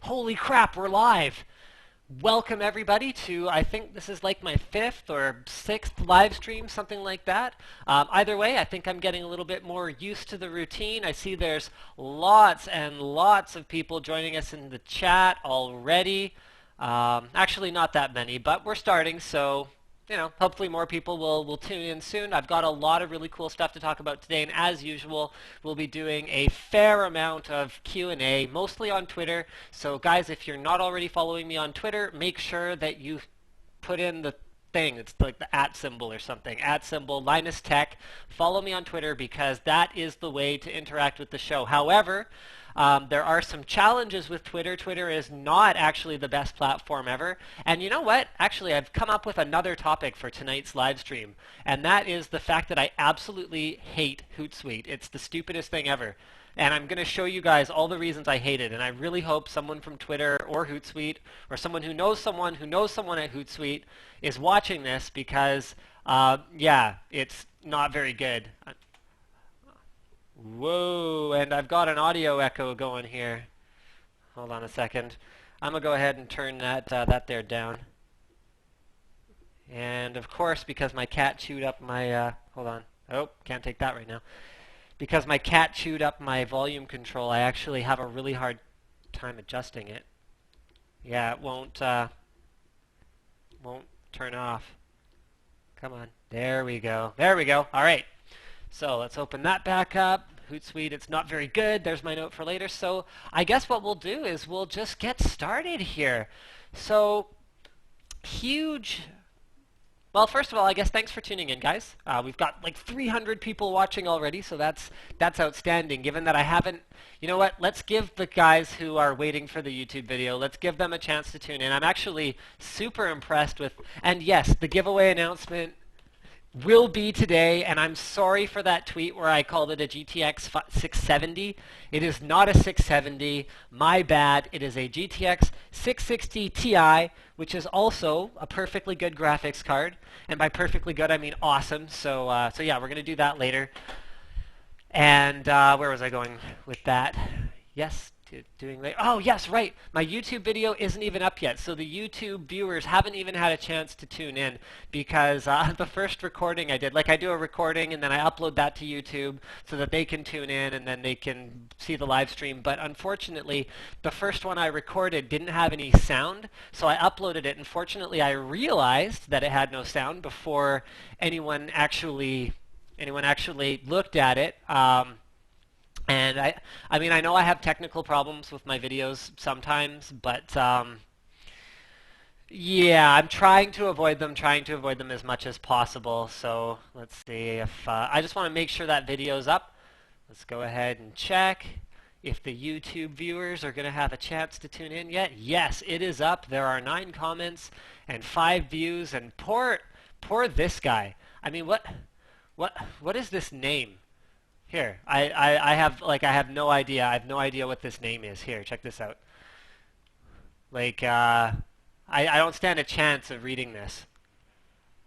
Holy crap, we're live! Welcome everybody to, I think this is like my 5th or 6th live stream, something like that. Either way, I think I'm getting a little bit more used to the routine. I see there's lots and lots of people joining us in the chat already. Actually not that many, but we're starting, so hopefully more people will tune in soon. I've got a lot of really cool stuff to talk about today, and as usual, we'll be doing a fair amount of Q&A, mostly on Twitter. So guys, if you're not already following me on Twitter, make sure that you put in the thing. It's like the @ symbol or something. @ Linus Tech. Follow me on Twitter because that is the way to interact with the show. However, there are some challenges with Twitter. Twitter is not actually the best platform ever. And you know what? Actually, I've come up with another topic for tonight's live stream. And that is the fact that I absolutely hate Hootsuite. It's the stupidest thing ever. And I'm going to show you guys all the reasons I hate it. And I really hope someone from Twitter or Hootsuite or someone who knows someone at Hootsuite is watching this because, yeah, it's not very good. Whoa, and I've got an audio echo going here. Hold on a second. I'm going to go ahead and turn that there down. And of course, because my cat chewed up my, hold on. Oh, can't take that right now. Because my cat chewed up my volume control, I actually have a really hard time adjusting it. Yeah, it won't turn off. Come on. There we go. There we go. All right. So let's open that back up. Hootsuite, it's not very good. There's my note for later. So I guess what we'll do is we'll just get started here. So huge. Well, first of all, I guess thanks for tuning in, guys. We've got like 300 people watching already, so that's outstanding. Given that I haven't, you know what? Let's give the guys who are waiting for the YouTube video, let's give them a chance to tune in. I'm actually super impressed with, and yes, the giveaway announcement will be today, and I'm sorry for that tweet where I called it a GTX 670. It is not a 670. My bad. It is a GTX 660 Ti, which is also a perfectly good graphics card. And by perfectly good, I mean awesome. So yeah, we're going to do that later. And where was I going with that? Yes. Doing later. Oh, yes, right. My YouTube video isn't even up yet, so the YouTube viewers haven't even had a chance to tune in because the first recording I did, like I do a recording and then I upload that to YouTube so that they can tune in and then they can see the live stream. But unfortunately, the first one I recorded didn't have any sound, so I uploaded it. Unfortunately, I realized that it had no sound before anyone actually looked at it. And I mean, I know I have technical problems with my videos sometimes, but yeah, I'm trying to avoid them as much as possible. So let's see if I just want to make sure that video's up. Let's go ahead and check if the YouTube viewers are going to have a chance to tune in yet. Yes, it is up. There are 9 comments and 5 views, and poor this guy. I mean, what is this name? Here, I have no idea. I have no idea what this name is. Here, check this out. Like, I don't stand a chance of reading this.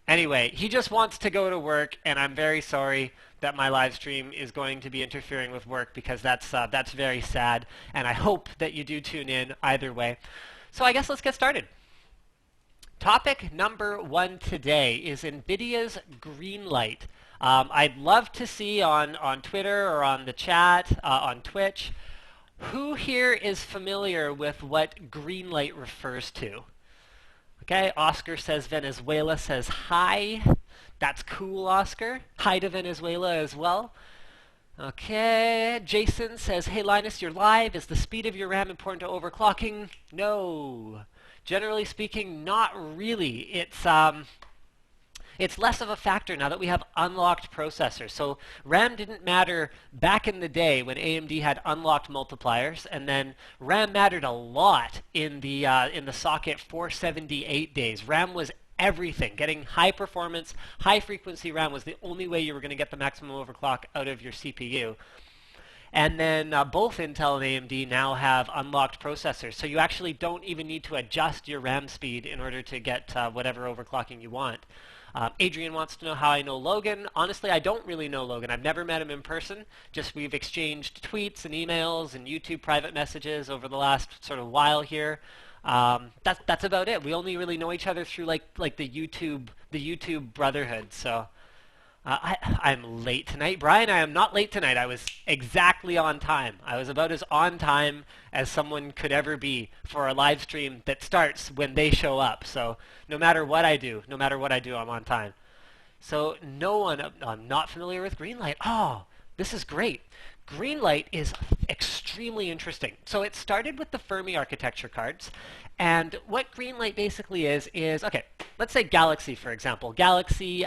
Anyway, he just wants to go to work, and I'm very sorry that my live stream is going to be interfering with work because that's very sad, and I hope that you do tune in either way. So I guess let's get started. Topic number 1 today is NVIDIA's Greenlight. I'd love to see on Twitter or on the chat, on Twitch, who here is familiar with what Greenlight refers to? Okay, Oscar says Venezuela says hi. That's cool, Oscar. Hi to Venezuela as well. Okay, Jason says, hey Linus, you're live. Is the speed of your RAM important to overclocking? No. Generally speaking, not really. It's less of a factor now that we have unlocked processors. So RAM didn't matter back in the day when AMD had unlocked multipliers, and then RAM mattered a lot in the socket 478 days. RAM was everything. Getting high performance, high frequency RAM was the only way you were going to get the maximum overclock out of your CPU. And then both Intel and AMD now have unlocked processors. So you actually don't even need to adjust your RAM speed in order to get whatever overclocking you want. Adrian wants to know how I know Logan. Honestly, I don't really know Logan. I've never met him in person. Just we've exchanged tweets and emails and YouTube private messages over the last sort of while here. That's about it. We only really know each other through like the YouTube brotherhood. So I'm late tonight. Brian, I am not late tonight. I was exactly on time. I was about as on time as someone could ever be for a live stream that starts when they show up. So no matter what I do, I'm on time. So no one, I'm not familiar with Greenlight. Oh, this is great. Greenlight is extremely interesting. So it started with the Fermi architecture cards. And what Greenlight basically is, okay, let's say Galaxy, for example. Galaxy,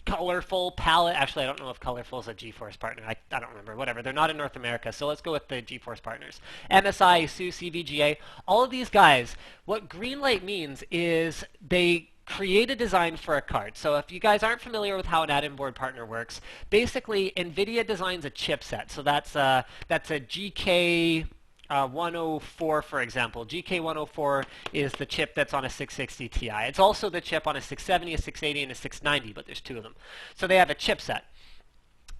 Colorful, Palette. Actually, I don't know if Colorful is a GeForce partner. I don't remember. Whatever. They're not in North America, so let's go with the GeForce partners. MSI, ASUS, EVGA, all of these guys, what Greenlight means is they create a design for a card. So if you guys aren't familiar with how an add-in board partner works, basically NVIDIA designs a chipset. So that's a GK 104, for example. GK104 is the chip that's on a 660 Ti. It's also the chip on a 670, a 680, and a 690, but there's two of them. So they have a chipset.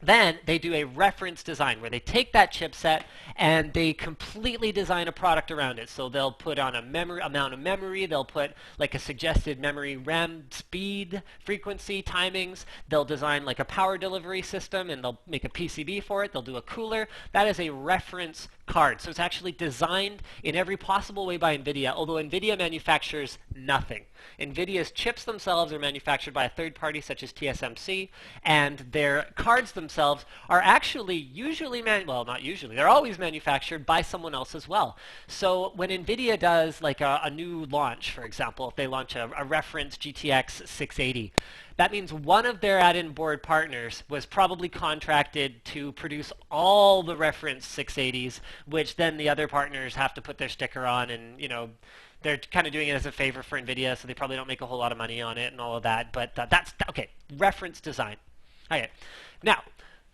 Then they do a reference design where they take that chipset and they completely design a product around it. So they'll put on a amount of memory, they'll put like a suggested memory RAM speed, frequency, timings. They'll design like a power delivery system and they'll make a PCB for it. They'll do a cooler. That is a reference card. So it's actually designed in every possible way by NVIDIA, although NVIDIA manufactures nothing. NVIDIA's chips themselves are manufactured by a third party such as TSMC, and their cards themselves are actually usually, well, not usually, they're always manufactured by someone else as well. So when NVIDIA does like a new launch, for example, if they launch a reference GTX 680, that means one of their add-in board partners was probably contracted to produce all the reference 680s, which then the other partners have to put their sticker on, and they're kind of doing it as a favor for NVIDIA, so they probably don't make a whole lot of money on it and all of that. But that's okay. Reference design. Okay. Now,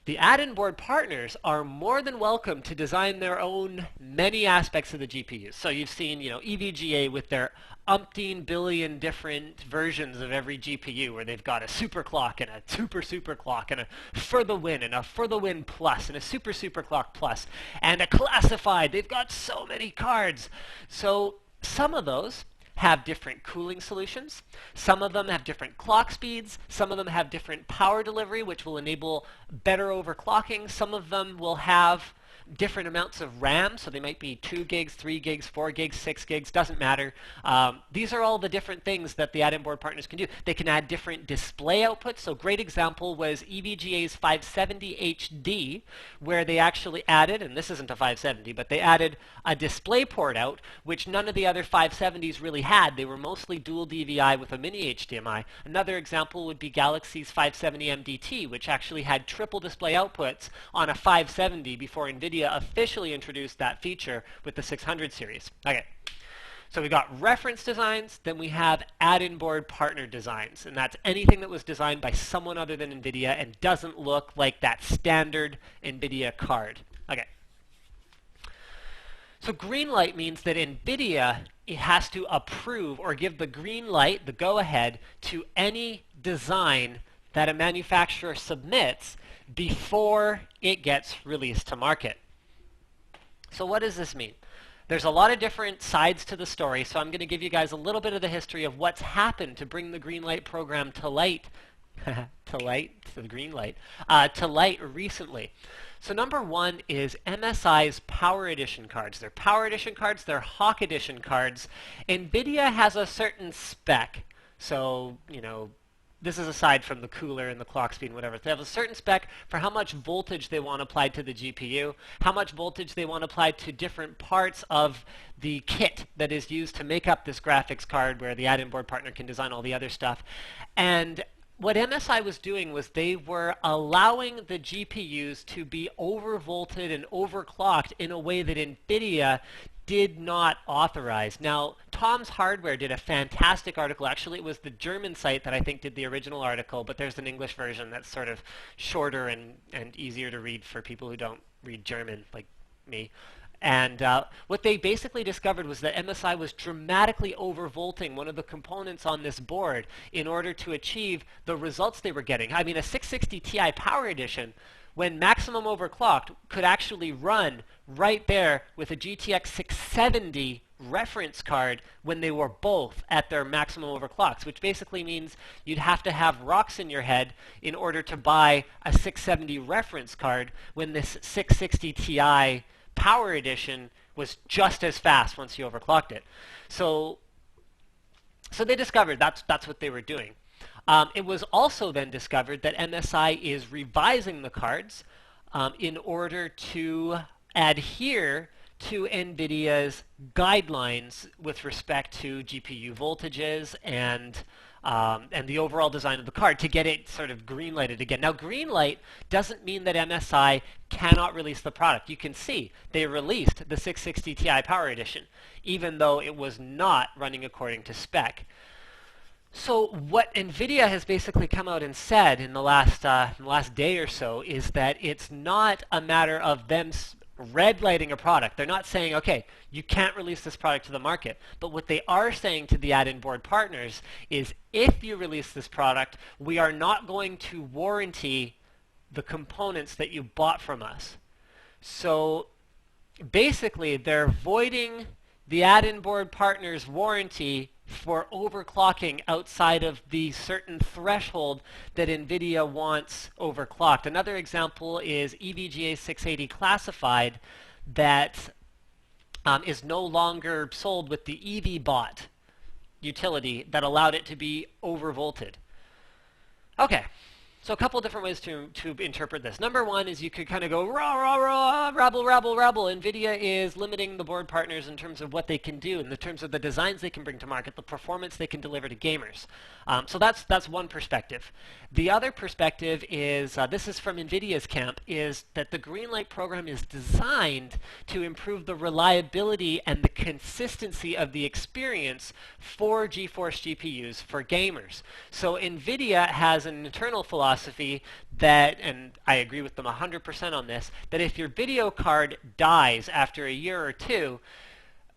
the add-in board partners are more than welcome to design their own many aspects of the GPUs. So you've seen, EVGA with their umpteen billion different versions of every GPU, where they've got a super clock and a super clock and a for the win and a for the win plus and a super clock plus and a classified. They've got so many cards. So some of those have different cooling solutions. Some of them have different clock speeds. Some of them have different power delivery, which will enable better overclocking. Some of them will have different amounts of RAM, so they might be 2 gigs, 3 gigs, 4 gigs, 6 gigs, doesn't matter. These are all the different things that the add-in board partners can do. They can add different display outputs. So great example was EVGA's 570 HD, where they actually added, and this isn't a 570, but they added a display port out, which none of the other 570s really had. They were mostly dual DVI with a mini HDMI. Another example would be Galaxy's 570 MDT, which actually had triple display outputs on a 570 before NVIDIA officially introduced that feature with the 600 series. Okay, so we got reference designs, then we have add-in board partner designs, and that's anything that was designed by someone other than NVIDIA and doesn't look like that standard NVIDIA card. Okay. So Greenlight means that NVIDIA has to approve or give the green light, the go-ahead, to any design that a manufacturer submits before it gets released to market. So what does this mean? There's a lot of different sides to the story, so I'm going to give you guys a little bit of the history of what's happened to bring the Greenlight program to light, to light recently. So number one is MSI's Power Edition cards. They're Power Edition cards, they're Hawk Edition cards. NVIDIA has a certain spec, so, this is aside from the cooler and the clock speed and whatever. They have a certain spec for how much voltage they want applied to the GPU, how much voltage they want applied to different parts of the kit that is used to make up this graphics card, where the add-in board partner can design all the other stuff. And what MSI was doing was they were allowing the GPUs to be overvolted and overclocked in a way that NVIDIA did not authorize. Now, Tom's Hardware did a fantastic article. Actually, it was the German site that I think did the original article, but there's an English version that's sort of shorter and easier to read for people who don't read German, like me. And what they basically discovered was that MSI was dramatically overvolting one of the components on this board in order to achieve the results they were getting. I mean, a 660 Ti Power Edition, when maximum overclocked, could actually run right there with a GTX 670 reference card when they were both at their maximum overclocks, which basically means you'd have to have rocks in your head in order to buy a 670 reference card when this 660 Ti Power Edition was just as fast once you overclocked it. So they discovered that's what they were doing. It was also then discovered that MSI is revising the cards in order to adhere to NVIDIA's guidelines with respect to GPU voltages and the overall design of the card to get it sort of green-lighted again. Now, green-light doesn't mean that MSI cannot release the product. You can see they released the 660 Ti Power Edition, even though it was not running according to spec. So what NVIDIA has basically come out and said in the last day or so is that it's not a matter of them red lighting a product. They're not saying, okay, you can't release this product to the market. But what they are saying to the add-in board partners is, if you release this product, we are not going to warranty the components that you bought from us. So basically, they're voiding the add-in board partners' warranty for overclocking outside of the certain threshold that NVIDIA wants overclocked. Another example is EVGA 680 classified that is no longer sold with the EVBot utility that allowed it to be overvolted. Okay. So a couple different ways to interpret this. Number one is you could kind of go, rah, rah, rah, rabble, rabble, rabble. NVIDIA is limiting the board partners in terms of what they can do, in the terms of the designs they can bring to market, the performance they can deliver to gamers. So that's one perspective. The other perspective is, this is from NVIDIA's camp, is that the Greenlight program is designed to improve the reliability and the consistency of the experience for GeForce GPUs for gamers. So NVIDIA has an internal philosophy that, and I agree with them 100% on this, that if your video card dies after a year or two,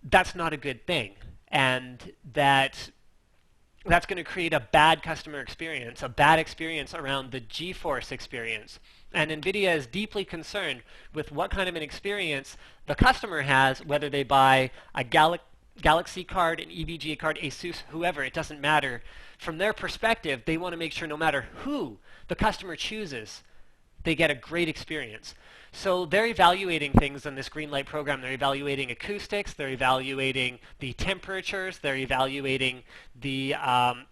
that's not a good thing. And that's going to create a bad customer experience, a bad experience around the GeForce experience. And NVIDIA is deeply concerned with what kind of an experience the customer has, whether they buy a Galaxy card, an EVGA card, Asus, whoever, it doesn't matter. From their perspective, they want to make sure no matter who the customer chooses, they get a great experience. So they're evaluating things in this Greenlight program. They're evaluating acoustics. They're evaluating the temperatures. They're evaluating the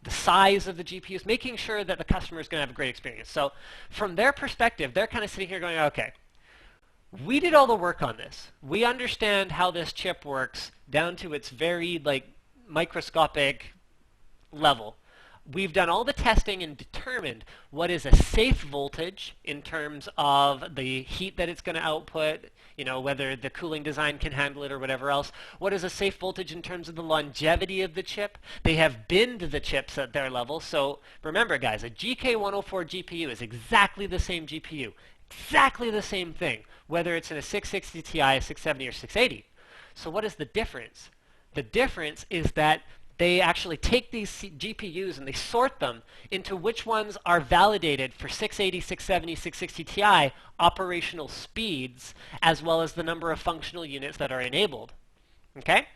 size of the GPUs, making sure that the customer is going to have a great experience. So from their perspective, they're kind of sitting here going, okay, we did all the work on this. We understand how this chip works down to its very microscopic level. We've done all the testing and determined what is a safe voltage in terms of the heat that it's going to output, whether the cooling design can handle it or whatever else. What is a safe voltage in terms of the longevity of the chip? They have binned the chips at their level. So remember, guys, a GK104 GPU is exactly the same GPU, exactly the same thing, whether it's in a 660 Ti, a 670, or 680. So what is the difference? The difference is that they actually take these GPUs and they sort them into which ones are validated for 680, 670, 660 Ti operational speeds, as well as the number of functional units that are enabled. Okay?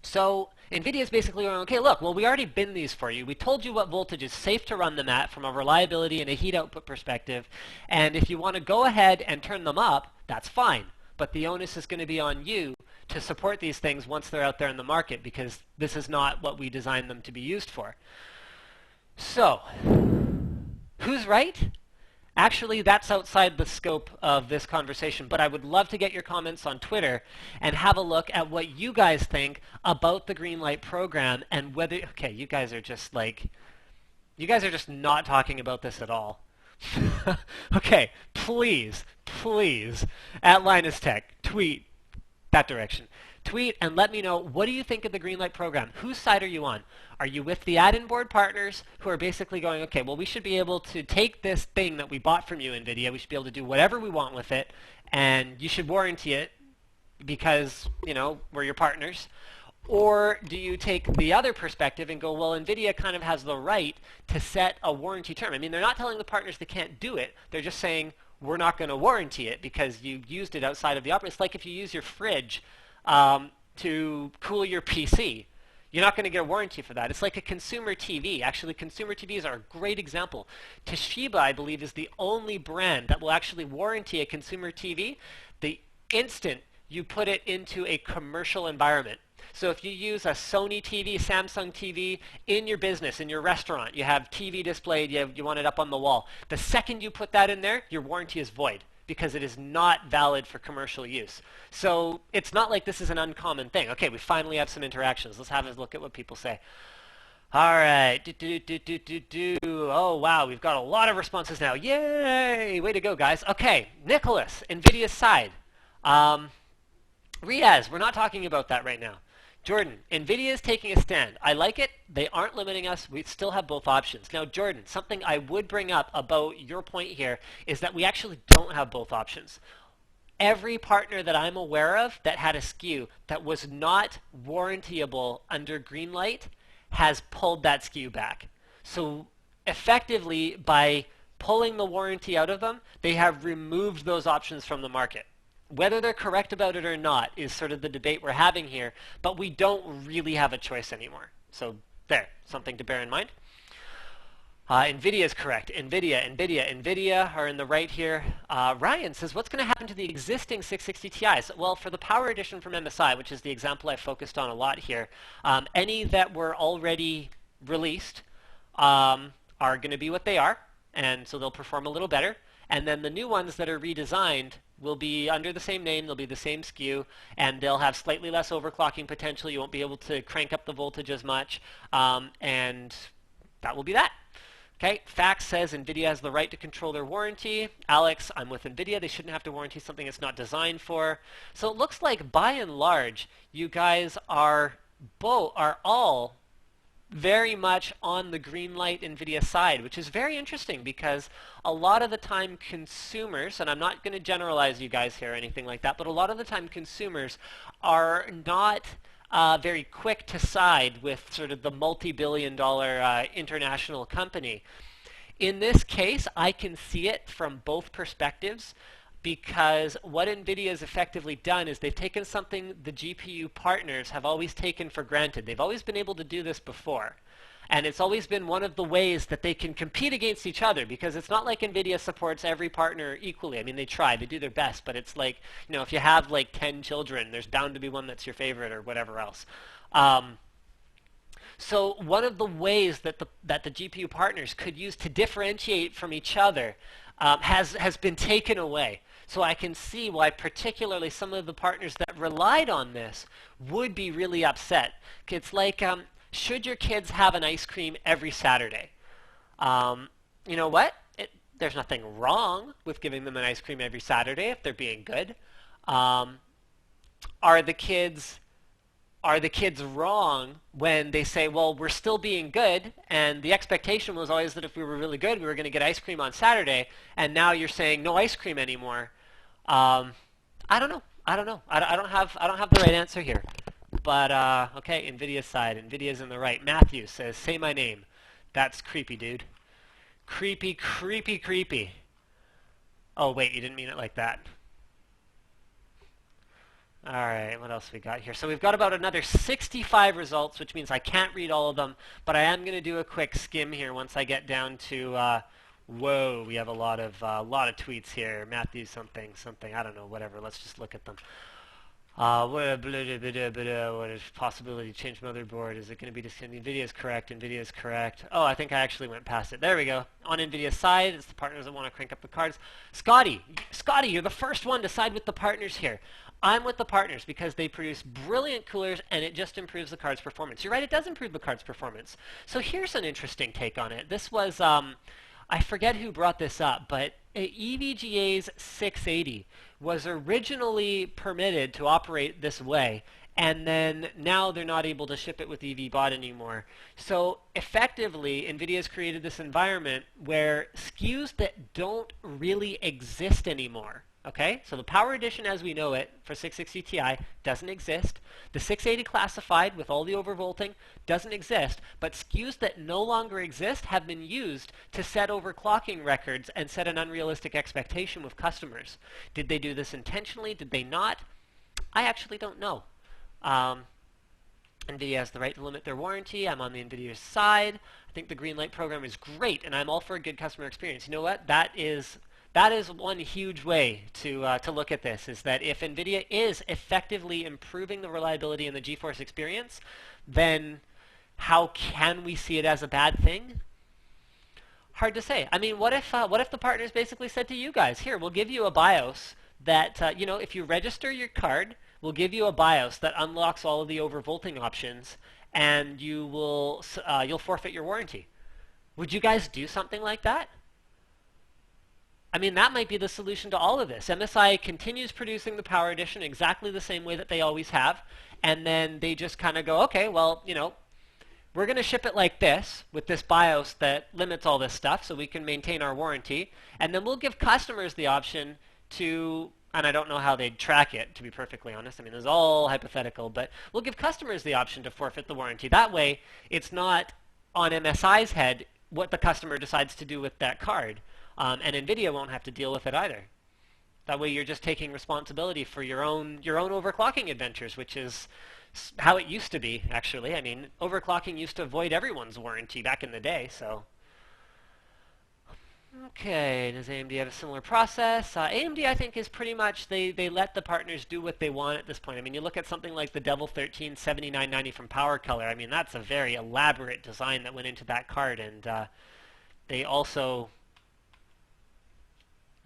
So NVIDIA is basically going, okay, look, well, we already binned these for you. We told you what voltage is safe to run them at from a reliability and a heat output perspective. And if you want to go ahead and turn them up, that's fine. But the onus is going to be on you to support these things once they're out there in the market, because this is not what we designed them to be used for. So, who's right? Actually, that's outside the scope of this conversation, but I would love to get your comments on Twitter and have a look at what you guys think about the Greenlight program and whether, okay, you guys are just not talking about this at all. Okay, please, at Linus Tech, tweet that direction. Tweet and let me know, what do you think of the Greenlight program? Whose side are you on? Are you with the add-in board partners who are basically going, okay, well, we should be able to take this thing that we bought from you, NVIDIA, we should be able to do whatever we want with it, and you should warranty it because, we're your partners? Or do you take the other perspective and go, well, NVIDIA kind of has the right to set a warranty term? I mean, they're not telling the partners they can't do it. They're just saying, we're not going to warranty it because you used it outside of the operating. It's like if you use your fridge to cool your PC. You're not going to get a warranty for that. It's like a consumer TV. Actually, consumer TVs are a great example. Toshiba, I believe, is the only brand that will actually warranty a consumer TV the instant you put it into a commercial environment. So if you use a Sony TV, Samsung TV in your business, in your restaurant, you have TV displayed, you want it up on the wall. The second you put that in there, your warranty is void because it is not valid for commercial use. So it's not like this is an uncommon thing. Okay, we finally have some interactions. Let's have a look at what people say. All right. Oh, wow. We've got a lot of responses now. Yay! Way to go, guys. Okay. Nicholas, NVIDIA's side. Riaz, we're not talking about that right now. Jordan, NVIDIA is taking a stand. I like it. They aren't limiting us. We still have both options. Now, Jordan, something I would bring up about your point here is that we actually don't have both options. Every partner that I'm aware of that had a SKU that was not warrantyable under Greenlight has pulled that SKU back. So effectively, by pulling the warranty out of them, they have removed those options from the market. Whether they're correct about it or not is sort of the debate we're having here, but we don't really have a choice anymore. So there, something to bear in mind. NVIDIA is correct. NVIDIA are in the right here. Ryan says, what's going to happen to the existing 660 Ti's? Well, for the Power Edition from MSI, which is the example I focused on a lot here, any that were already released are going to be what they are, and so they'll perform a little better. And then the new ones that are redesigned will be under the same name, they'll be the same SKU, and they'll have slightly less overclocking potential. You won't be able to crank up the voltage as much, and that will be that. Okay, Fax says NVIDIA has the right to control their warranty. Alex, I'm with NVIDIA. They shouldn't have to warranty something it's not designed for. So it looks like, by and large, you guys are all very much on the Greenlight NVIDIA side, which is very interesting because a lot of the time consumers, and I'm not going to generalize you guys here or anything like that, but a lot of the time consumers are not very quick to side with sort of the multi-billion-dollar international company. In this case, I can see it from both perspectives because what NVIDIA has effectively done is they've taken something the GPU partners have always taken for granted. They've always been able to do this before. And it's always been one of the ways that they can compete against each other because it's not like NVIDIA supports every partner equally. I mean, they try, they do their best, but it's like, if you have like 10 children, there's bound to be one that's your favorite or whatever else. So one of the ways that the GPU partners could use to differentiate from each other has been taken away. So I can see why particularly some of the partners that relied on this would be really upset. It's like, should your kids have an ice cream every Saturday? You know what? There's nothing wrong with giving them an ice cream every Saturday if they're being good. Are the kids wrong when they say, well, we're still being good, and the expectation was always that if we were really good, we were going to get ice cream on Saturday, and now you're saying no ice cream anymore? I don't know. I don't have the right answer here. But okay, NVIDIA's side. NVIDIA's in the right. Matthew says, say my name. That's creepy, dude. Creepy, creepy, creepy. Oh, wait, you didn't mean it like that. All right, what else we got here? So we've got about another 65 results, which means I can't read all of them, but I am going to do a quick skim here once I get down to, whoa, we have a lot of tweets here. Matthew something, I don't know, whatever. Let's just look at them. What is possibility to change motherboard? Is it going to be discontinued? NVIDIA is correct. NVIDIA is correct. Oh, I think I actually went past it. There we go. On NVIDIA's side, it's the partners that want to crank up the cards. Scotty, you're the first one to side with the partners here. I'm with the partners because they produce brilliant coolers and it just improves the card's performance. You're right, it does improve the card's performance. So here's an interesting take on it. This was, I forget who brought this up, but EVGA's 680 was originally permitted to operate this way, and then now they're not able to ship it with EVBot anymore. So effectively, NVIDIA has created this environment where SKUs that don't really exist anymore, Okay, so the Power Edition as we know it for 660 Ti doesn't exist. The 680 classified with all the overvolting doesn't exist, but SKUs that no longer exist have been used to set overclocking records and set an unrealistic expectation with customers. Did they do this intentionally? Did they not? I actually don't know. NVIDIA has the right to limit their warranty. I'm on the NVIDIA side. I think the Greenlight program is great, and I'm all for a good customer experience. You know what? That is one huge way to look at this, is that if NVIDIA is effectively improving the reliability in the GeForce experience, then how can we see it as a bad thing? Hard to say. I mean, what if the partners basically said to you guys, here, we'll give you a BIOS that, if you register your card, we'll give you a BIOS that unlocks all of the overvolting options, and you'll forfeit your warranty. Would you guys do something like that? I mean, that might be the solution to all of this. MSI continues producing the Power Edition exactly the same way that they always have, and then they just kind of go, okay, well, we're going to ship it like this, with this BIOS that limits all this stuff so we can maintain our warranty, and then we'll give customers the option to, and I don't know how they'd track it, to be perfectly honest. I mean, this is all hypothetical, but we'll give customers the option to forfeit the warranty. That way, it's not on MSI's head what the customer decides to do with that card. And NVIDIA won't have to deal with it either. That way you're just taking responsibility for your own overclocking adventures, which is how it used to be, actually. I mean, overclocking used to avoid everyone's warranty back in the day, so. Okay, does AMD have a similar process? AMD, I think, is pretty much, they let the partners do what they want at this point. I mean, you look at something like the Devil 13 7990 from Power Color. I mean, that's a very elaborate design that went into that card, and they also...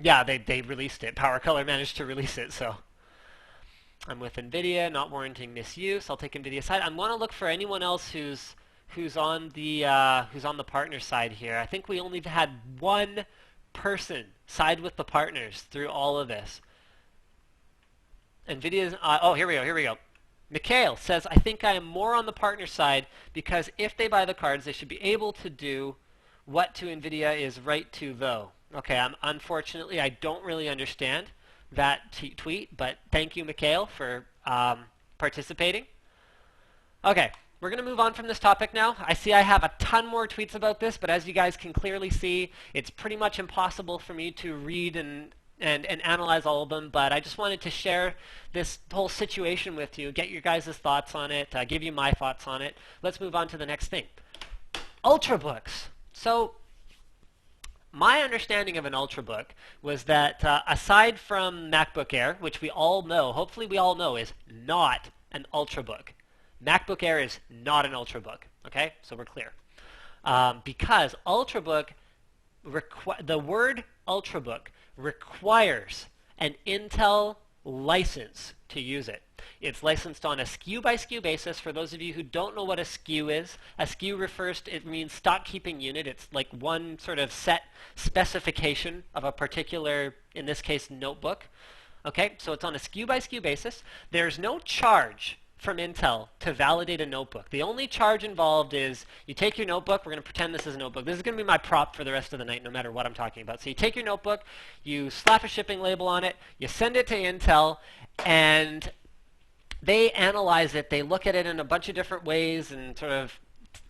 Yeah, they released it. Power Color managed to release it, so. I'm with NVIDIA, not warranting misuse. I'll take NVIDIA side. I want to look for anyone else who's on the partner side here. I think we only had one person side with the partners through all of this. NVIDIA's, oh, here we go. Mikhail says, I think I am more on the partner side because if they buy the cards, they should be able to do what to NVIDIA is right to, though. Okay, unfortunately, I don't really understand that tweet, but thank you, Mikhail, for participating. Okay, we're going to move on from this topic now. I see I have a ton more tweets about this, but as you guys can clearly see, it's pretty much impossible for me to read and analyze all of them, but I just wanted to share this whole situation with you, get your guys' thoughts on it, give you my thoughts on it. Let's move on to the next thing. Ultrabooks. So, my understanding of an Ultrabook was that aside from MacBook Air, which we all know, hopefully we all know, is not an Ultrabook. MacBook Air is not an Ultrabook, okay? So we're clear. Because Ultrabook, the word Ultrabook requires an Intel license to use it. It's licensed on a SKU by SKU basis. For those of you who don't know what a SKU is, a SKU refers to, it means stock keeping unit. It's like one sort of set specification of a particular, in this case, notebook. Okay, so it's on a SKU by SKU basis. There's no charge from Intel to validate a notebook. The only charge involved is you take your notebook. We're going to pretend this is a notebook. This is going to be my prop for the rest of the night, no matter what I'm talking about. So you take your notebook, you slap a shipping label on it, you send it to Intel, and they analyze it. They look at it in a bunch of different ways, and sort of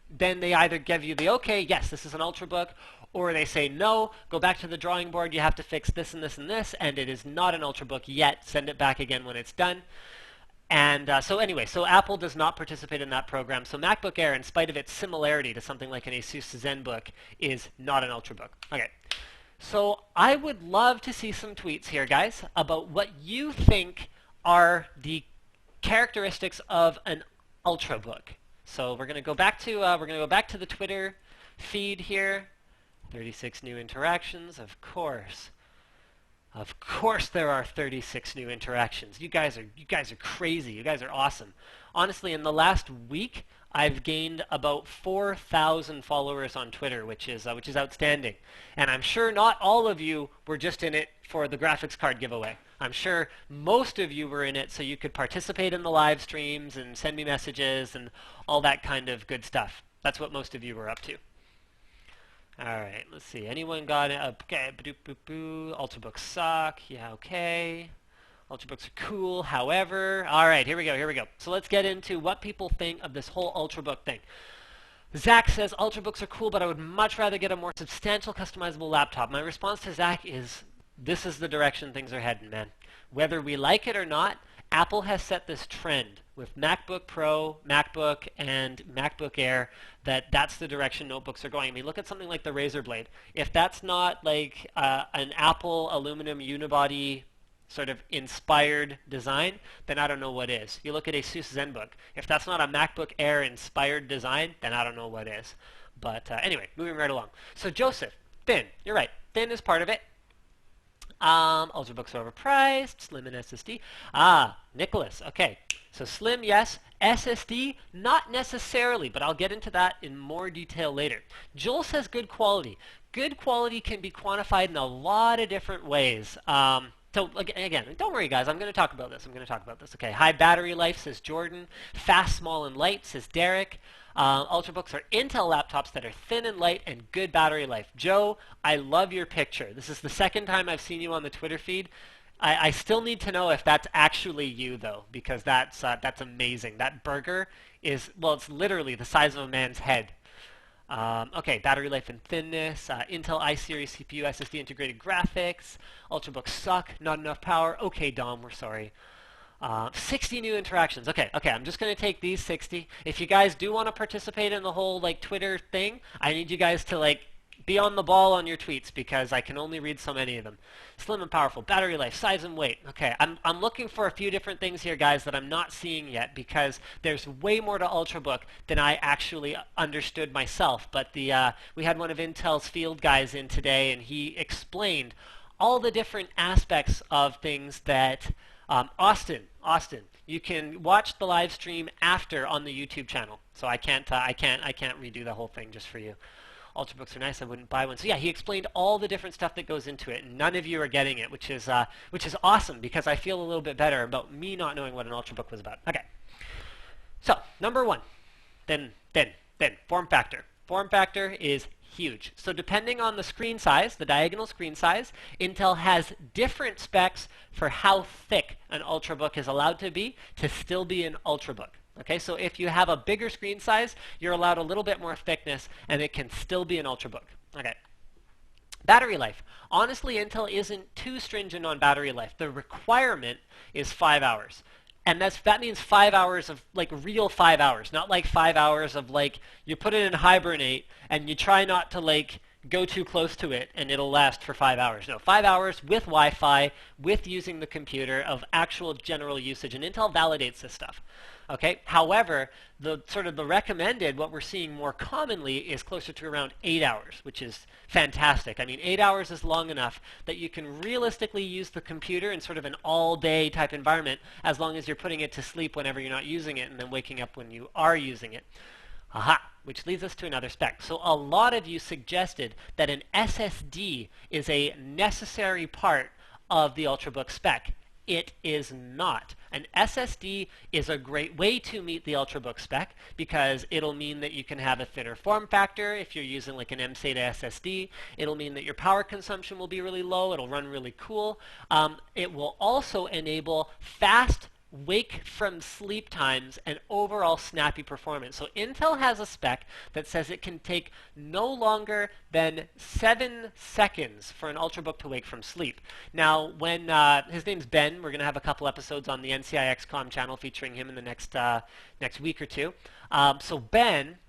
then they either give you the okay, yes, this is an Ultrabook, or they say no, go back to the drawing board, you have to fix this and this and this, and it is not an Ultrabook yet. Send it back again when it's done. And so anyway, so Apple does not participate in that program. So MacBook Air, in spite of its similarity to something like an Asus ZenBook, is not an Ultrabook. Okay, so I would love to see some tweets here, guys, about what you think are the characteristics of an Ultrabook. So we're going to go back to the Twitter feed here. 36 new interactions, of course. Of course there are 36 new interactions. You guys are crazy. You guys are awesome. Honestly, in the last week, I've gained about 4,000 followers on Twitter, which is outstanding. And I'm sure not all of you were just in it for the graphics card giveaway. I'm sure most of you were in it so you could participate in the live streams and send me messages and all that kind of good stuff. That's what most of you were up to. All right, let's see. Anyone got it? Okay, boo. Ultrabooks suck. Yeah, okay. Ultrabooks are cool. However, all right, here we go. So let's get into what people think of this whole Ultrabook thing. Zach says Ultrabooks are cool, but I would much rather get a more substantial customizable laptop. My response to Zach is, this is the direction things are heading, man. Whether we like it or not, Apple has set this trend with MacBook Pro, MacBook, and MacBook Air that's the direction notebooks are going. I mean, look at something like the Razer Blade. If that's not like an Apple aluminum unibody sort of inspired design, then I don't know what is. You look at Asus ZenBook. If that's not a MacBook Air inspired design, then I don't know what is. But anyway, moving right along. So Joseph, thin. You're right. Thin is part of it. Ultrabooks are overpriced. Slim and SSD. Nicholas. Okay. So slim, yes. SSD, not necessarily, but I'll get into that in more detail later. Joel says good quality. Good quality can be quantified in a lot of different ways. So again, don't worry, guys. I'm going to talk about this. Okay. High battery life, says Jordan. Fast, small, and light, says Derek. Ultrabooks are Intel laptops that are thin and light and good battery life. Joe, I love your picture. This is the second time I've seen you on the Twitter feed. I still need to know if that's actually you, though, because that's amazing. That burger is, well, it's literally the size of a man's head. Okay, battery life and thinness, Intel iSeries CPU, SSD integrated graphics, Ultrabooks suck, not enough power. Okay, Dom, we're sorry. 60 new interactions. Okay, I'm just going to take these 60. If you guys do want to participate in the whole like Twitter thing, I need you guys to like be on the ball on your tweets because I can only read so many of them. Slim and powerful, battery life, size and weight. Okay, I'm looking for a few different things here, guys, that I'm not seeing yet because there's way more to Ultrabook than I actually understood myself. But we had one of Intel's field guys in today, and he explained all the different aspects of things that Austin, you can watch the live stream after on the YouTube channel. So I can't redo the whole thing just for you. Ultrabooks are nice. I wouldn't buy one. So yeah, he explained all the different stuff that goes into it, and none of you are getting it, which is awesome because I feel a little bit better about me not knowing what an Ultrabook was about. Okay. So number one, then form factor. Form factor is huge. So depending on the screen size, the diagonal screen size, Intel has different specs for how thick an Ultrabook is allowed to be to still be an Ultrabook. Okay, so if you have a bigger screen size, you're allowed a little bit more thickness, and it can still be an Ultrabook. Okay. Battery life. Honestly, Intel isn't too stringent on battery life. The requirement is 5 hours. And that means 5 hours of like real 5 hours, not like 5 hours of like you put it in hibernate and you try not to like go too close to it and it'll last for 5 hours. No, 5 hours with Wi-Fi, with using the computer of actual general usage, and Intel validates this stuff. Okay. However, the recommended, what we're seeing more commonly is closer to around 8 hours, which is fantastic. I mean, 8 hours is long enough that you can realistically use the computer in sort of an all-day type environment as long as you're putting it to sleep whenever you're not using it and then waking up when you are using it. Aha, which leads us to another spec. So a lot of you suggested that an SSD is a necessary part of the Ultrabook spec. It is not. An SSD is a great way to meet the Ultrabook spec because it'll mean that you can have a thinner form factor if you're using like an mSATA SSD. It'll mean that your power consumption will be really low. It'll run really cool. It will also enable fast wake from sleep times and overall snappy performance. So Intel has a spec that says it can take no longer than 7 seconds for an Ultrabook to wake from sleep. Now, when his name's Ben, we're going to have a couple episodes on the NCI XCOM channel featuring him in the next week or two. So Ben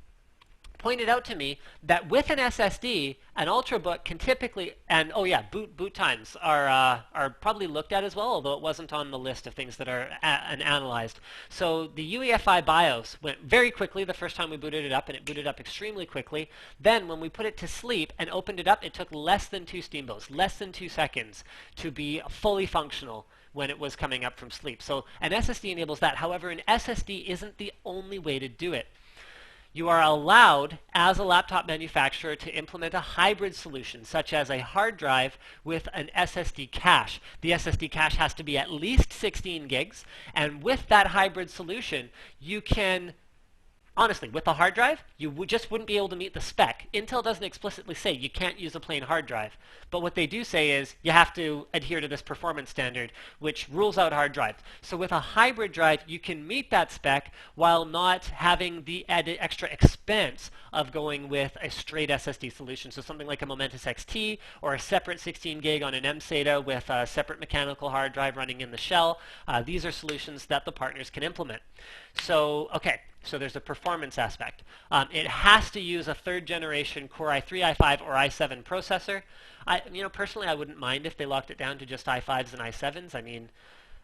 pointed out to me that with an SSD, an Ultrabook can typically, and oh yeah, boot times are probably looked at as well, although it wasn't on the list of things that are analyzed. So the UEFI BIOS went very quickly the first time we booted it up, and it booted up extremely quickly. Then when we put it to sleep and opened it up, it took less than 2 steamboats, less than 2 seconds to be fully functional when it was coming up from sleep. So an SSD enables that. However, an SSD isn't the only way to do it. You are allowed, as a laptop manufacturer, to implement a hybrid solution, such as a hard drive with an SSD cache. The SSD cache has to be at least 16 gigs, and with that hybrid solution, you can Honestly, with a hard drive, you just wouldn't be able to meet the spec. Intel doesn't explicitly say you can't use a plain hard drive. But what they do say is you have to adhere to this performance standard, which rules out hard drives. So with a hybrid drive, you can meet that spec while not having the added extra expense of going with a straight SSD solution. So something like a Momentus XT or a separate 16 gig on an mSATA with a separate mechanical hard drive running in the shell. These are solutions that the partners can implement. So, okay. So there's a performance aspect. It has to use a third generation Core i3, i5, or i7 processor. Personally, I wouldn't mind if they locked it down to just i5s and i7s. I mean,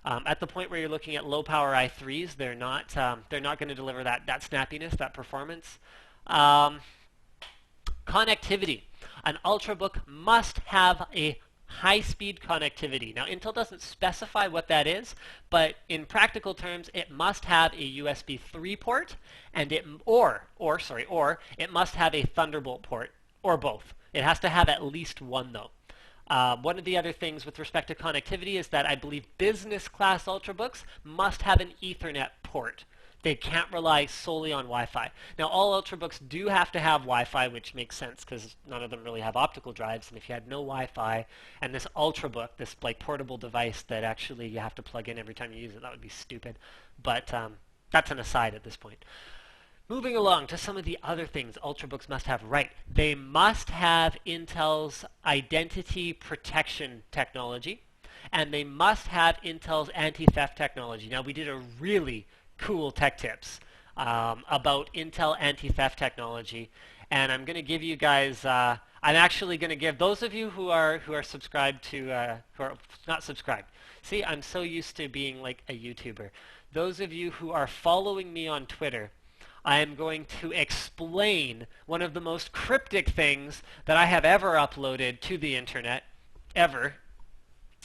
at the point where you're looking at low power i3s, they're not going to deliver that snappiness, that performance. Connectivity. An Ultrabook must have a high-speed connectivity. Now, Intel doesn't specify what that is, but in practical terms, it must have a USB 3 port, and it must have a Thunderbolt port, or both. It has to have at least one, though. One of the other things with respect to connectivity is that I believe business-class Ultrabooks must have an Ethernet port. They can't rely solely on Wi-Fi. Now, all Ultrabooks do have to have Wi-Fi, which makes sense because none of them really have optical drives. And if you had no Wi-Fi and this Ultrabook, this like portable device that actually you have to plug in every time you use it, that would be stupid. But that's an aside at this point. Moving along to some of the other things Ultrabooks must have right. They must have Intel's identity protection technology, and they must have Intel's anti-theft technology. Now, we did a really cool tech tips about Intel anti-theft technology, and I'm going to give you guys. I'm actually going to give those of you who are subscribed to who are not subscribed. See, I'm so used to being like a YouTuber. Those of you who are following me on Twitter, I am going to explain one of the most cryptic things that I have ever uploaded to the internet ever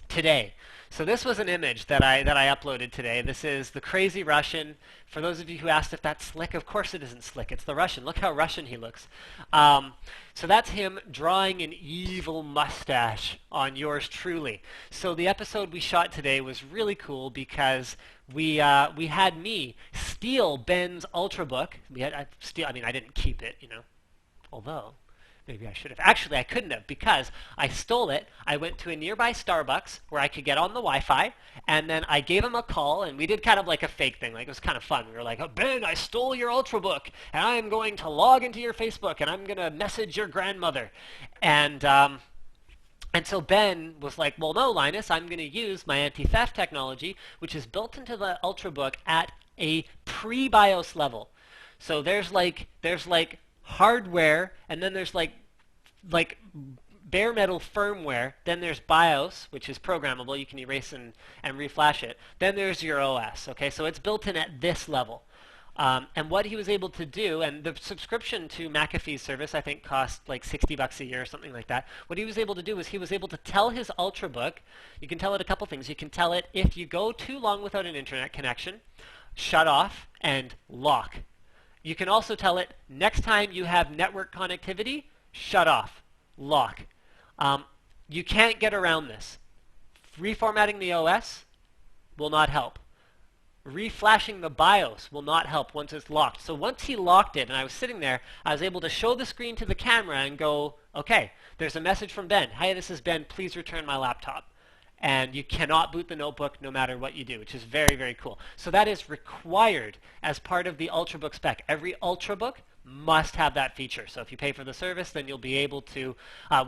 today. So this was an image that I uploaded today. This is the crazy Russian. For those of you who asked if that's slick, of course it isn't slick. It's the Russian. Look how Russian he looks. So that's him drawing an evil mustache on yours truly. So the episode we shot today was really cool because we had me steal Ben's Ultrabook. I didn't keep it, although maybe I should have. Actually, I couldn't have because I stole it. I went to a nearby Starbucks where I could get on the Wi-Fi, and then I gave him a call, and we did kind of like a fake thing. Like, it was kind of fun. We were like, oh, Ben, I stole your Ultrabook, and I am going to log into your Facebook, and I'm going to message your grandmother. And so Ben was like, well, no, Linus, I'm going to use my anti-theft technology, which is built into the Ultrabook at a pre-BIOS level. So there's like hardware, and then there's like bare metal firmware. Then there's BIOS, which is programmable. You can erase and reflash it. Then there's your OS. Okay, so it's built in at this level. And what he was able to do, and the subscription to McAfee's service, I think, cost like $60 a year or something like that. What he was able to do is he was able to tell his Ultrabook, you can tell it a couple things. You can tell it if you go too long without an internet connection, shut off and lock. You can also tell it next time you have network connectivity, shut off, lock. You can't get around this. Reformatting the OS will not help. Reflashing the BIOS will not help once it's locked. So once he locked it and I was sitting there, I was able to show the screen to the camera and go, okay, there's a message from Ben. Hi, this is Ben. Please return my laptop. And you cannot boot the notebook no matter what you do, which is very, very cool. So that is required as part of the Ultrabook spec. Every Ultrabook must have that feature. So if you pay for the service, then you'll be able to,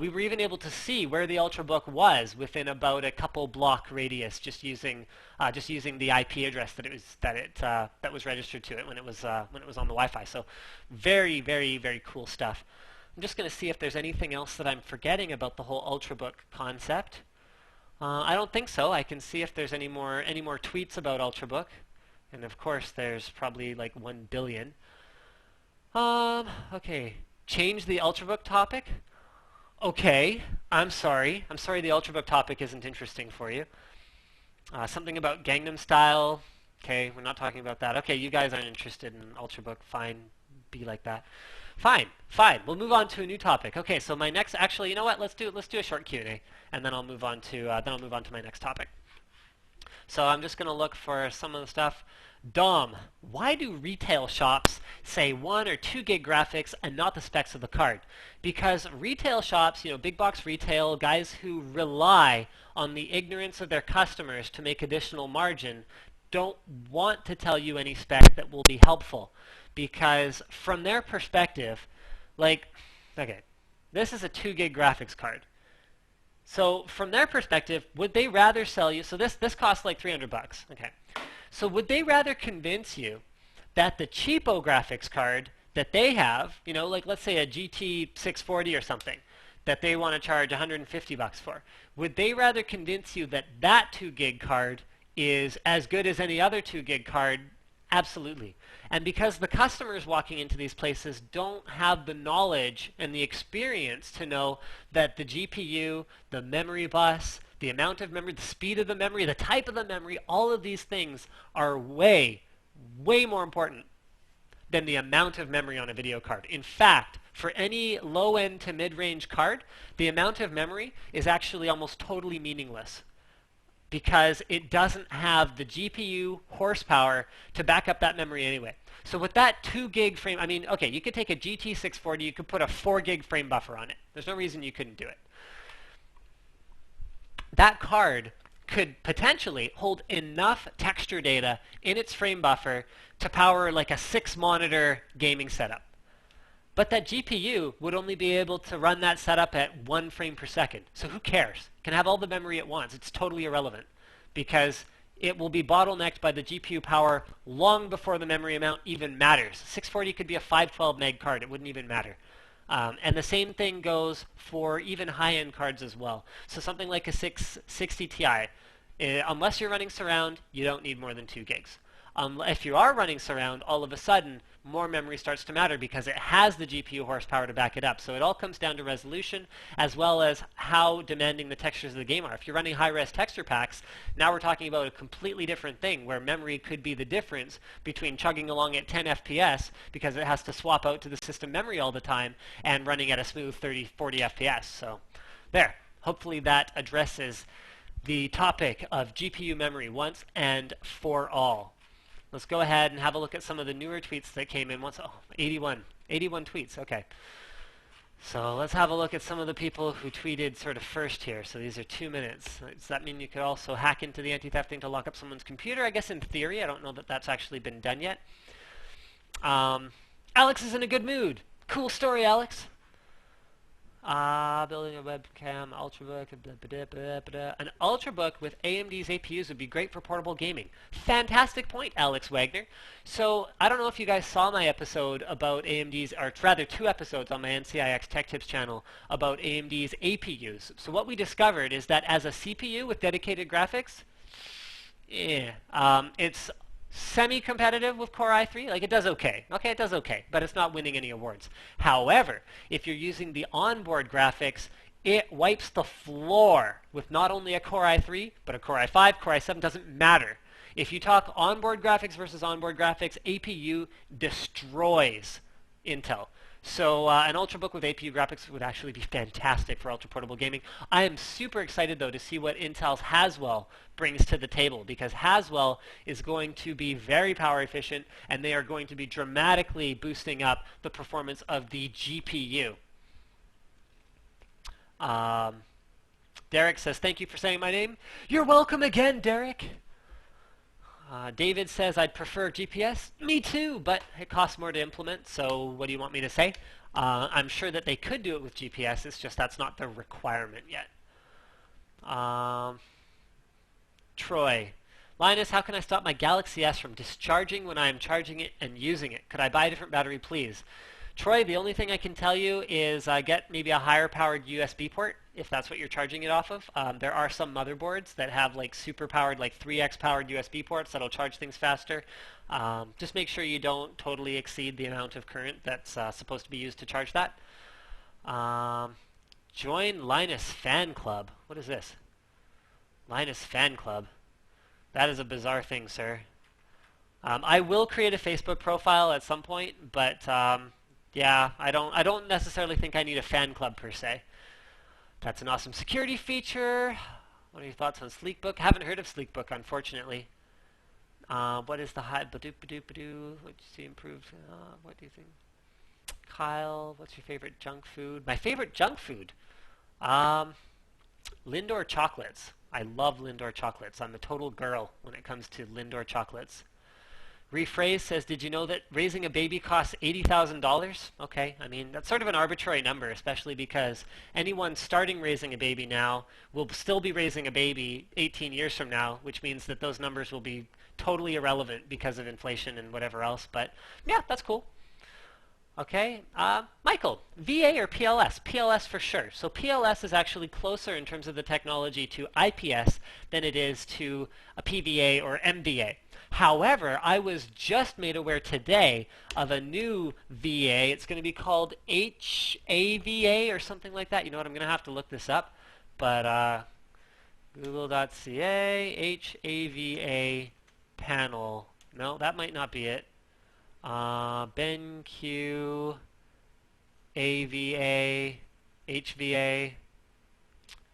we were even able to see where the Ultrabook was within about a couple block radius, just using the IP address that was registered to it when it was on the Wi-Fi. So very, very, very cool stuff. I'm just going to see if there's anything else that I'm forgetting about the whole Ultrabook concept. I don't think so. I can see if there's any more tweets about Ultrabook, and of course there's probably like 1 billion. Okay, change the Ultrabook topic. Okay, I'm sorry the Ultrabook topic isn't interesting for you. Something about Gangnam Style. Okay, we're not talking about that. Okay, you guys aren't interested in Ultrabook. Fine, be like that. Fine. We'll move on to a new topic. Okay, so my next, actually, you know what? Let's do a short Q&A, and then I'll move on to my next topic. So I'm just going to look for some of the stuff. Dom, why do retail shops say 1 or 2 gig graphics and not the specs of the card? Because retail shops, big box retail, guys who rely on the ignorance of their customers to make additional margin, don't want to tell you any spec that will be helpful. Because from their perspective, like, okay, this is a 2 gig graphics card. So from their perspective, would they rather sell you, so this costs like 300 bucks, okay. So would they rather convince you that the cheapo graphics card that they have, like let's say a GT 640 or something, that they want to charge 150 bucks for, would they rather convince you that that 2 gig card is as good as any other 2 gig card? Absolutely. And because the customers walking into these places don't have the knowledge and the experience to know that the GPU, the memory bus, the amount of memory, the speed of the memory, the type of the memory, all of these things are way, way more important than the amount of memory on a video card. In fact, for any low-end to mid-range card, the amount of memory is actually almost totally meaningless because it doesn't have the GPU horsepower to back up that memory anyway. So with that 2 gig frame, I mean, okay, you could take a GT 640, you could put a 4 gig frame buffer on it. There's no reason you couldn't do it. That card could potentially hold enough texture data in its frame buffer to power like a 6-monitor gaming setup. But that GPU would only be able to run that setup at 1 frame per second. So who cares? Can have all the memory at once. It's totally irrelevant because it will be bottlenecked by the GPU power long before the memory amount even matters. 640 could be a 512 meg card. It wouldn't even matter. And the same thing goes for even high-end cards as well. So something like a 660 Ti, unless you're running surround, you don't need more than 2 gigs. If you are running surround, all of a sudden, more memory starts to matter because it has the GPU horsepower to back it up. So it all comes down to resolution as well as how demanding the textures of the game are. If you're running high-res texture packs, now we're talking about a completely different thing where memory could be the difference between chugging along at 10 FPS because it has to swap out to the system memory all the time and running at a smooth 30, 40 FPS. So there. Hopefully that addresses the topic of GPU memory once and for all. Let's go ahead and have a look at some of the newer tweets that came in. 81 tweets, okay. So let's have a look at some of the people who tweeted sort of first here. So these are 2 minutes. Does that mean you could also hack into the anti-theft thing to lock up someone's computer? I guess in theory. I don't know that that's actually been done yet. Alex is in a good mood. Cool story, Alex. Building a webcam, Ultrabook, blah, blah, blah, blah. An Ultrabook with AMD's APUs would be great for portable gaming. Fantastic point, Alex Wagner. So I don't know if you guys saw my episode about AMD's, or rather 2 episodes on my NCIX Tech Tips channel about AMD's APUs. So what we discovered is that as a CPU with dedicated graphics, it's semi-competitive with Core i3. Like, it does okay. Okay, it does okay, but it's not winning any awards. However, if you're using the onboard graphics, it wipes the floor with not only a Core i3, but a Core i5, Core i7, doesn't matter. If you talk onboard graphics versus onboard graphics, APU destroys Intel. So an Ultrabook with APU graphics would actually be fantastic for ultra-portable gaming. I am super excited, though, to see what Intel's Haswell brings to the table, because Haswell is going to be very power efficient, and they are going to be dramatically boosting up the performance of the GPU. Derek says, thank you for saying my name. You're welcome again, Derek. David says, I'd prefer GPS. Me too, but it costs more to implement, so what do you want me to say? I'm sure that they could do it with GPS, it's just that's not the requirement yet. Troy. Linus, how can I stop my Galaxy S from discharging when I am charging it and using it? Could I buy a different battery, please? Troy, the only thing I can tell you is get maybe a higher powered USB port if that's what you're charging it off of. There are some motherboards that have like super powered, like 3x powered USB ports that'll charge things faster. Just make sure you don't totally exceed the amount of current that's supposed to be used to charge that. Join Linus Fan Club. What is this? Linus Fan Club. That is a bizarre thing, sir. I will create a Facebook profile at some point, but yeah, I don't necessarily think I need a fan club per se. That's an awesome security feature. What are your thoughts on Sleekbook? Haven't heard of Sleekbook, unfortunately. What is the high? Badoo. What do you see improved? What do you think? Kyle, what's your favorite junk food? My favorite junk food? Um, Lindor chocolates. I love Lindor chocolates. I'm a total girl when it comes to Lindor chocolates. Rephrase says, did you know that raising a baby costs $80,000? Okay, I mean, that's sort of an arbitrary number, especially because anyone starting raising a baby now will still be raising a baby 18 years from now, which means that those numbers will be totally irrelevant because of inflation and whatever else. But yeah, that's cool. Okay, Michael, VA or PLS? PLS for sure. So PLS is actually closer in terms of the technology to IPS than it is to a PVA or MVA. However, I was just made aware today of a new VA. It's going to be called HAVA or something like that. You know what? I'm going to have to look this up. But google.ca, HAVA panel. No, that might not be it. BenQ, AVA, HVA.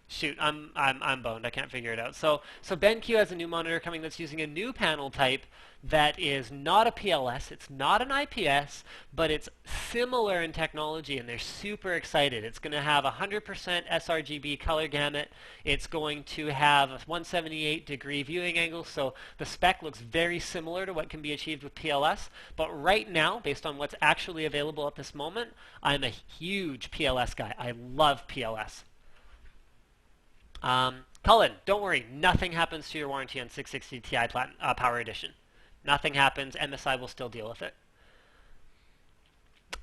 Shoot, I'm boned. I can't figure it out. So BenQ has a new monitor coming that's using a new panel type that is not a PLS. It's not an IPS, but it's similar in technology, and they're super excited. It's going to have 100% sRGB color gamut. It's going to have a 178-degree viewing angle, so the spec looks very similar to what can be achieved with PLS. But right now, based on what's actually available at this moment, I'm a huge PLS guy. I love PLS. Cullen, don't worry. Nothing happens to your warranty on 660 Ti Power Edition. Nothing happens. MSI will still deal with it.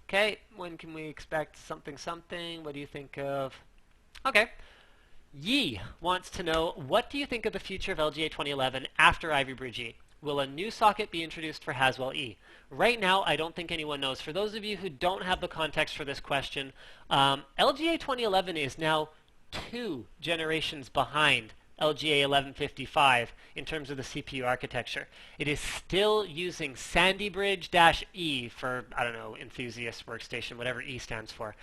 Okay, when can we expect something? What do you think of? Okay. Yi wants to know, what do you think of the future of LGA 2011 after Ivy Bridge E? Will a new socket be introduced for Haswell E? Right now, I don't think anyone knows. For those of you who don't have the context for this question, LGA 2011 is now 2 generations behind LGA 1155 in terms of the CPU architecture. It is still using Sandy Bridge-E for, I don't know, enthusiast workstation, whatever E stands for.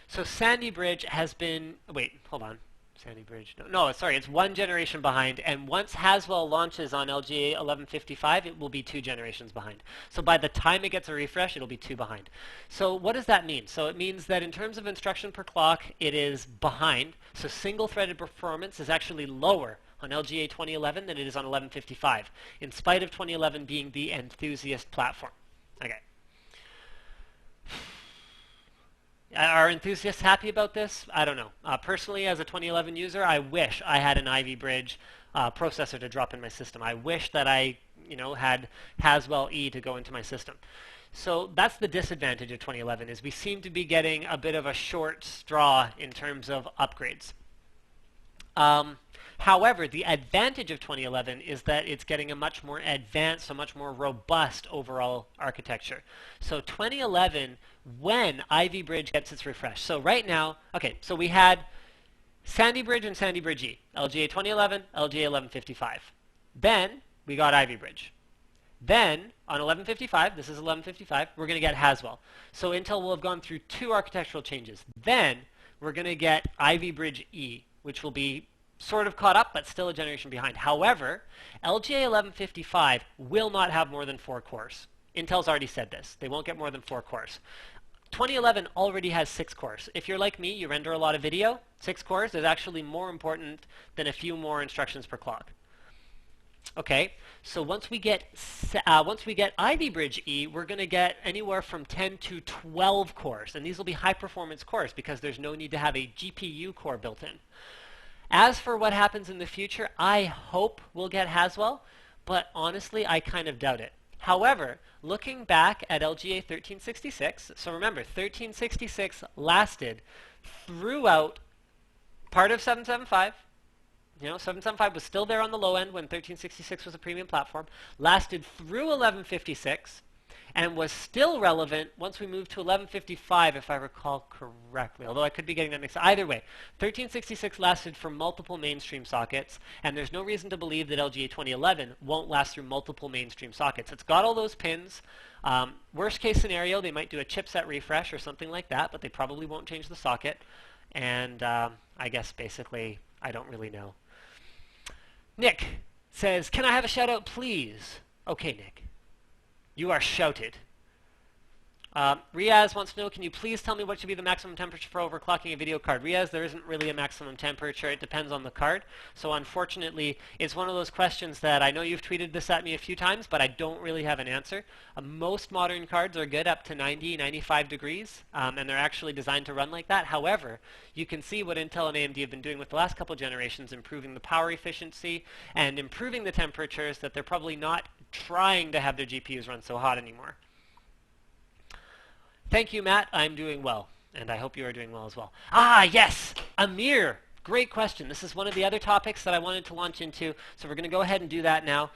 So Sandy Bridge has been, wait, hold on. Sandy Bridge, no, sorry, it's 1 generation behind, and once Haswell launches on LGA 1155, it will be 2 generations behind. So by the time it gets a refresh, it'll be 2 behind. So what does that mean? So it means that in terms of instruction per clock, it is behind. So single-threaded performance is actually lower on LGA 2011 than it is on 1155, in spite of 2011 being the enthusiast platform. Okay. Are enthusiasts happy about this? I don't know. Personally, as a 2011 user, I wish I had an Ivy Bridge processor to drop in my system. I wish that I, had Haswell E to go into my system. So that's the disadvantage of 2011, is we seem to be getting a bit of a short straw in terms of upgrades. However, the advantage of 2011 is that it's getting a much more advanced, a much more robust overall architecture. So 2011, when Ivy Bridge gets its refresh. So right now, okay, so we had Sandy Bridge and Sandy Bridge E, LGA 2011, LGA 1155. Then we got Ivy Bridge. Then on 1155, this is 1155, we're going to get Haswell. So Intel will have gone through 2 architectural changes. Then we're going to get Ivy Bridge E, which will be sort of caught up, but still a generation behind. However, LGA 1155 will not have more than 4 cores. Intel's already said this. They won't get more than 4 cores. 2011 already has 6 cores. If you're like me, you render a lot of video, 6 cores is actually more important than a few more instructions per clock. Okay, so once we get Ivy Bridge E, we're going to get anywhere from 10 to 12 cores, and these will be high-performance cores because there's no need to have a GPU core built in. As for what happens in the future, I hope we'll get Haswell, but honestly, I kind of doubt it. However, looking back at LGA 1366, so remember, 1366 lasted throughout part of 775. 775 was still there on the low end when 1366 was a premium platform, lasted through 1156, and was still relevant once we moved to 1155, if I recall correctly, although I could be getting that mixed up. Either way, 1366 lasted for multiple mainstream sockets, and there's no reason to believe that LGA 2011 won't last through multiple mainstream sockets. It's got all those pins. Worst case scenario, they might do a chipset refresh or something like that, but they probably won't change the socket. And I guess basically, I don't really know. Nick says, can I have a shout out, please? Okay, Nick. You are shouted. Riaz wants to know, can you please tell me what should be the maximum temperature for overclocking a video card? Riaz, there isn't really a maximum temperature. It depends on the card. So unfortunately, it's one of those questions that I know you've tweeted this at me a few times, but I don't really have an answer. Most modern cards are good up to 90, 95 degrees, and they're actually designed to run like that. However, you can see what Intel and AMD have been doing with the last couple generations, improving the power efficiency and improving the temperatures, that they're probably not trying to have their GPUs run so hot anymore. Thank you, Matt. I'm doing well, and I hope you are doing well as well. Ah, yes! Amir! Great question. This is one of the other topics that I wanted to launch into, so we're going to go ahead and do that now.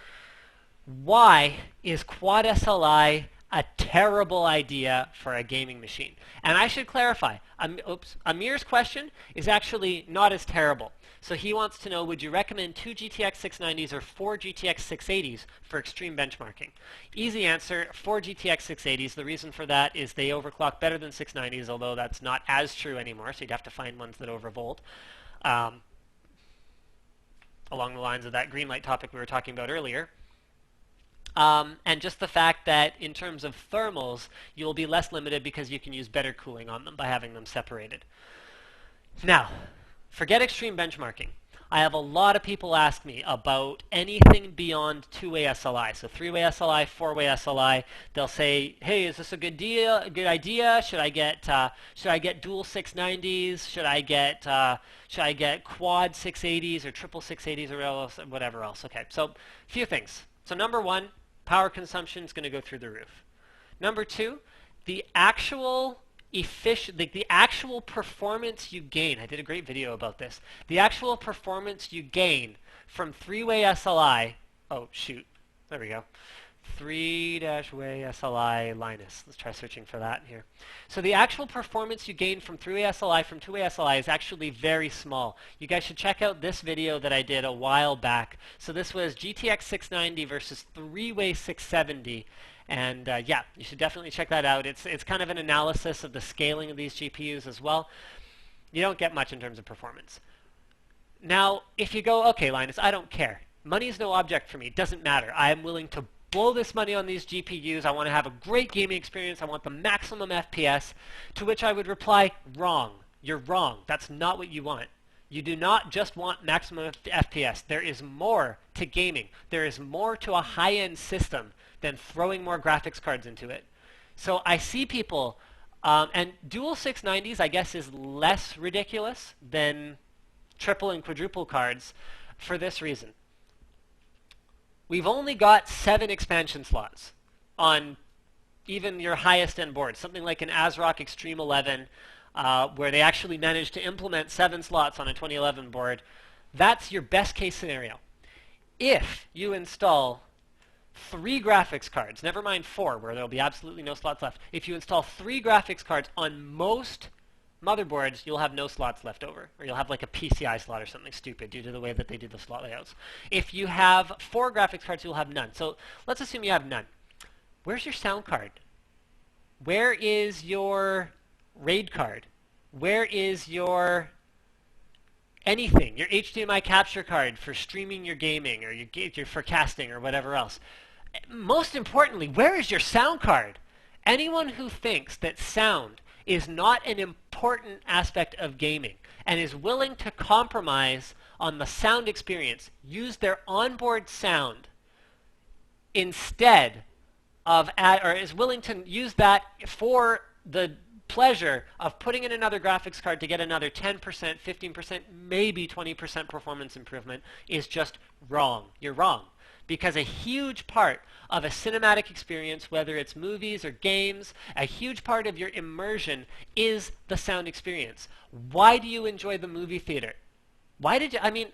Why is Quad SLI a terrible idea for a gaming machine? And I should clarify, Amir's question is actually not as terrible. So he wants to know, would you recommend 2 GTX 690s or 4 GTX 680s for extreme benchmarking? Easy answer, 4 GTX 680s. The reason for that is they overclock better than 690s, although that's not as true anymore, so you'd have to find ones that overvolt. Along the lines of that Greenlight topic we were talking about earlier. And just the fact that in terms of thermals, you'll be less limited because you can use better cooling on them by having them separated. Now, forget extreme benchmarking. I have a lot of people ask me about anything beyond two-way SLI. So three-way SLI, four-way SLI. They'll say, "Hey, is this a good idea? Should I get dual 690s? Should I get quad 680s or triple 680s or whatever else?" Okay, so a few things. So number one, power consumption is going to go through the roof. Number two, the actual performance you gain. I did a great video about this. The actual performance you gain from three-way SLI. Oh, shoot. There we go. 3-way SLI Linus. Let's try searching for that here. So the actual performance you gain from three-way SLI from two-way SLI is actually very small. You guys should check out this video that I did a while back. So this was GTX 690 versus three-way 670. And yeah, you should definitely check that out. It's kind of an analysis of the scaling of these GPUs as well. You don't get much in terms of performance. Now, if you go, okay, Linus, I don't care. Money is no object for me. It doesn't matter. I am willing to blow this money on these GPUs. I want to have a great gaming experience. I want the maximum FPS. To which I would reply, wrong. You're wrong. That's not what you want. You do not just want maximum FPS. There is more to gaming. There is more to a high-end system than throwing more graphics cards into it. So I see people, and dual 690s, I guess, is less ridiculous than triple and quadruple cards for this reason. We've only got 7 expansion slots on even your highest end board, something like an ASRock Extreme 11, where they actually managed to implement 7 slots on a 2011 board. That's your best case scenario. If you install 3 graphics cards, never mind 4, where there'll be absolutely no slots left. If you install 3 graphics cards on most motherboards, you'll have no slots left over, or you'll have like a PCI slot or something stupid due to the way that they do the slot layouts. If you have 4 graphics cards, you'll have none. So let's assume you have none. Where's your sound card? Where is your RAID card? Where is your anything? Your HDMI capture card for streaming your gaming, or your for casting, or whatever else. Most importantly, where is your sound card? Anyone who thinks that sound is not an important aspect of gaming and is willing to compromise on the sound experience, use their onboard sound instead of, or is willing to use that for the pleasure of putting in another graphics card to get another 10%, 15%, maybe 20% performance improvement, is just wrong. You're wrong. Because a huge part of a cinematic experience, whether it's movies or games, a huge part of your immersion is the sound experience. Why do you enjoy the movie theater? Why did you, I mean,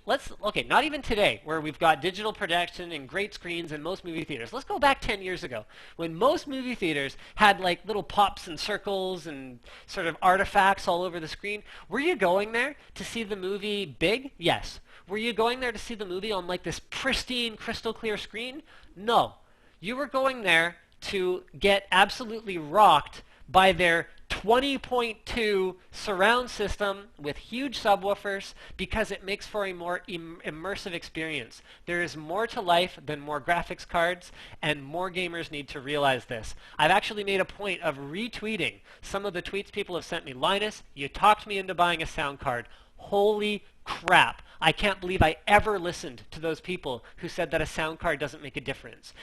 okay, not even today, where we've got digital projection and great screens in most movie theaters. Let's go back 10 years ago, when most movie theaters had like little pops and circles and sort of artifacts all over the screen. Were you going there to see the movie big? Yes. Were you going there to see the movie on like this pristine, crystal clear screen? No. You were going there to get absolutely rocked by their 20.2 surround system with huge subwoofers because it makes for a more immersive experience. There is more to life than more graphics cards, and more gamers need to realize this. I've actually made a point of retweeting some of the tweets people have sent me. Linus, you talked me into buying a sound card. Holy crap. I can't believe I ever listened to those people who said that a sound card doesn't make a difference.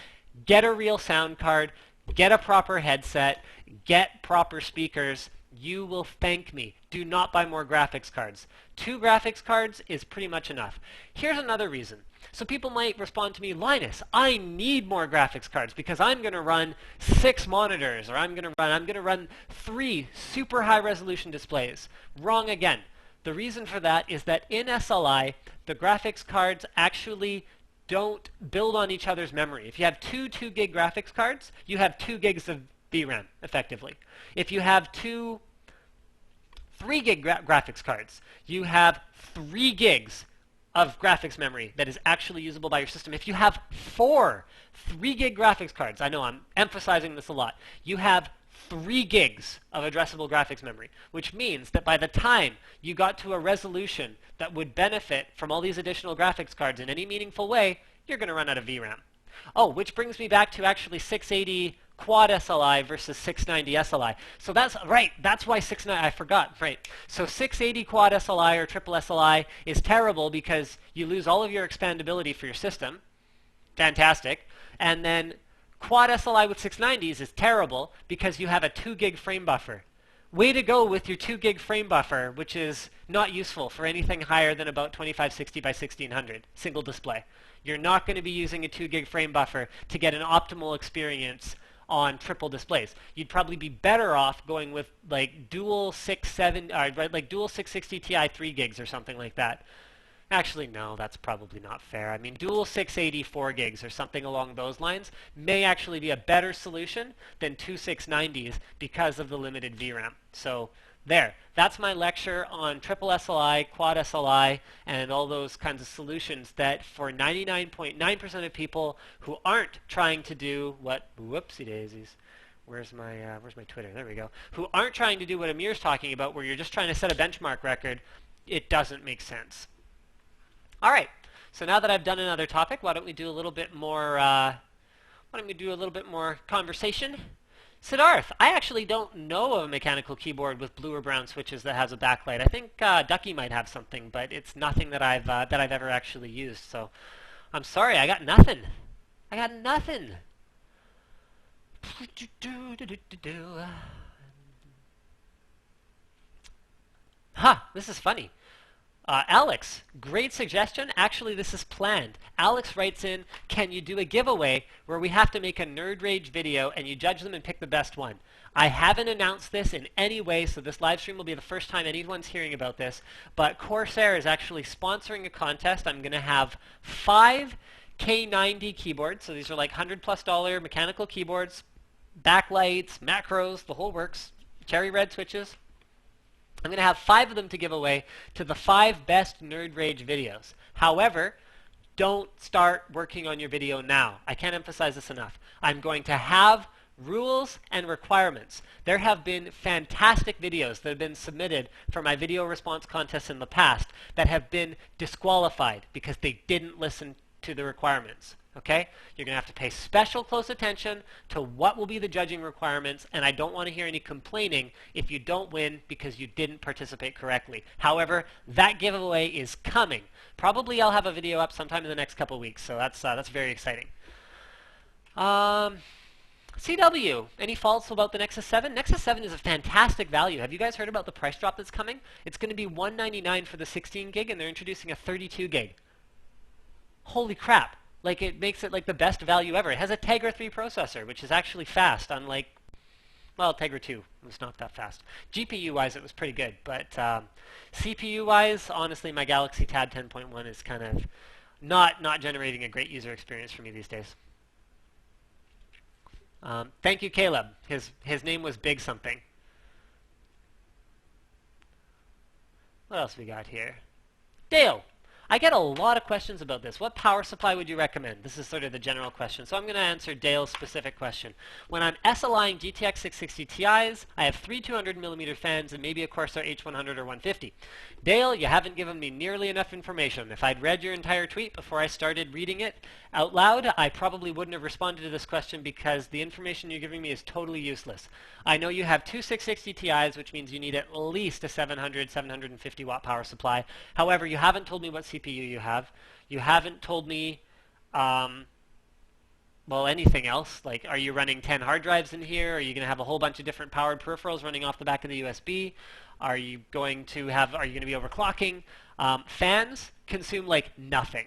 Get a real sound card. Get a proper headset, get proper speakers. You will thank me. Do not buy more graphics cards. 2 graphics cards is pretty much enough. Here's another reason. So people might respond to me, Linus, I need more graphics cards because I'm going to run 6 monitors, or I'm going to run 3 super high resolution displays. Wrong again. The reason for that is that in SLI, the graphics cards actually don't build on each other's memory. If you have 2 2-gig graphics cards, you have 2 gigs of VRAM, effectively. If you have 2 3-gig graphics cards, you have 3 gigs of graphics memory that is actually usable by your system. If you have 4 3-gig graphics cards, I know I'm emphasizing this a lot, you have 3 gigs of addressable graphics memory, which means that by the time you got to a resolution that would benefit from all these additional graphics cards in any meaningful way, you're going to run out of VRAM. Oh, which brings me back to actually 680 quad SLI versus 690 SLI. So that's right, that's why 690, I forgot, right. So 680 quad SLI or triple SLI is terrible because you lose all of your expandability for your system. Fantastic. And then quad SLI with 690s is terrible because you have a 2 gig frame buffer. Way to go with your 2 gig frame buffer, which is not useful for anything higher than about 2560 by 1600, single display. You're not going to be using a 2 gig frame buffer to get an optimal experience on triple displays. You'd probably be better off going with like dual 660 Ti 3 gigs or something like that. Actually, no, that's probably not fair. I mean, dual 680 4 gigs or something along those lines may actually be a better solution than 2 690s because of the limited VRAM. So there, that's my lecture on triple SLI, quad SLI, and all those kinds of solutions that for 99.9% of people who aren't trying to do what, whoopsie daisies, where's my Twitter? There we go. Who aren't trying to do what Amir's talking about, where you're just trying to set a benchmark record, it doesn't make sense. All right, so now that I've done another topic, why don't we do a little bit more conversation? Siddharth, I actually don't know of a mechanical keyboard with blue or brown switches that has a backlight. I think Ducky might have something, but it's nothing that I've ever actually used. So I'm sorry, I got nothing. I got nothing. This is funny. Alex, great suggestion. Actually, this is planned. Alex writes in, can you do a giveaway where we have to make a Nerd Rage video and you judge them and pick the best one? I haven't announced this in any way, so this live stream will be the first time anyone's hearing about this, but Corsair is actually sponsoring a contest. I'm going to have 5 K90 keyboards, so these are like $100+ mechanical keyboards, backlights, macros, the whole works, cherry red switches. I'm going to have 5 of them to give away to the 5 best Nerd Rage videos. However, don't start working on your video now. I can't emphasize this enough. I'm going to have rules and requirements. There have been fantastic videos that have been submitted for my video response contests in the past that have been disqualified because they didn't listen to the requirements. Okay? You're going to have to pay special close attention to what will be the judging requirements, and I don't want to hear any complaining if you don't win because you didn't participate correctly. However, that giveaway is coming. Probably I'll have a video up sometime in the next couple weeks, so that's very exciting. CW, any faults about the Nexus 7? Nexus 7 is a fantastic value. Have you guys heard about the price drop that's coming? It's going to be $199 for the 16 gig, and they're introducing a 32 gig. Holy crap. Like, it makes it like the best value ever. It has a Tegra 3 processor, which is actually fast, unlike, well, Tegra 2 was not that fast. GPU-wise, it was pretty good, but CPU-wise, honestly, my Galaxy Tab 10.1 is kind of not generating a great user experience for me these days. Thank you, Caleb. His name was Big Something. What else we got here? Dale. I get a lot of questions about this. What power supply would you recommend? This is sort of the general question. So I'm going to answer Dale's specific question. When I'm SLIing GTX 660 Ti's, I have 3 200mm fans and maybe a Corsair H100 or 150. Dale, you haven't given me nearly enough information. If I'd read your entire tweet before I started reading it out loud, I probably wouldn't have responded to this question because the information you're giving me is totally useless. I know you have two 660 Ti's, which means you need at least a 700, 750 watt power supply. However, you haven't told me what CPU you have. You haven't told me, well, anything else. Like, are you running 10 hard drives in here? Are you going to have a whole bunch of different powered peripherals running off the back of the USB? Are you going to be overclocking? Fans consume like nothing.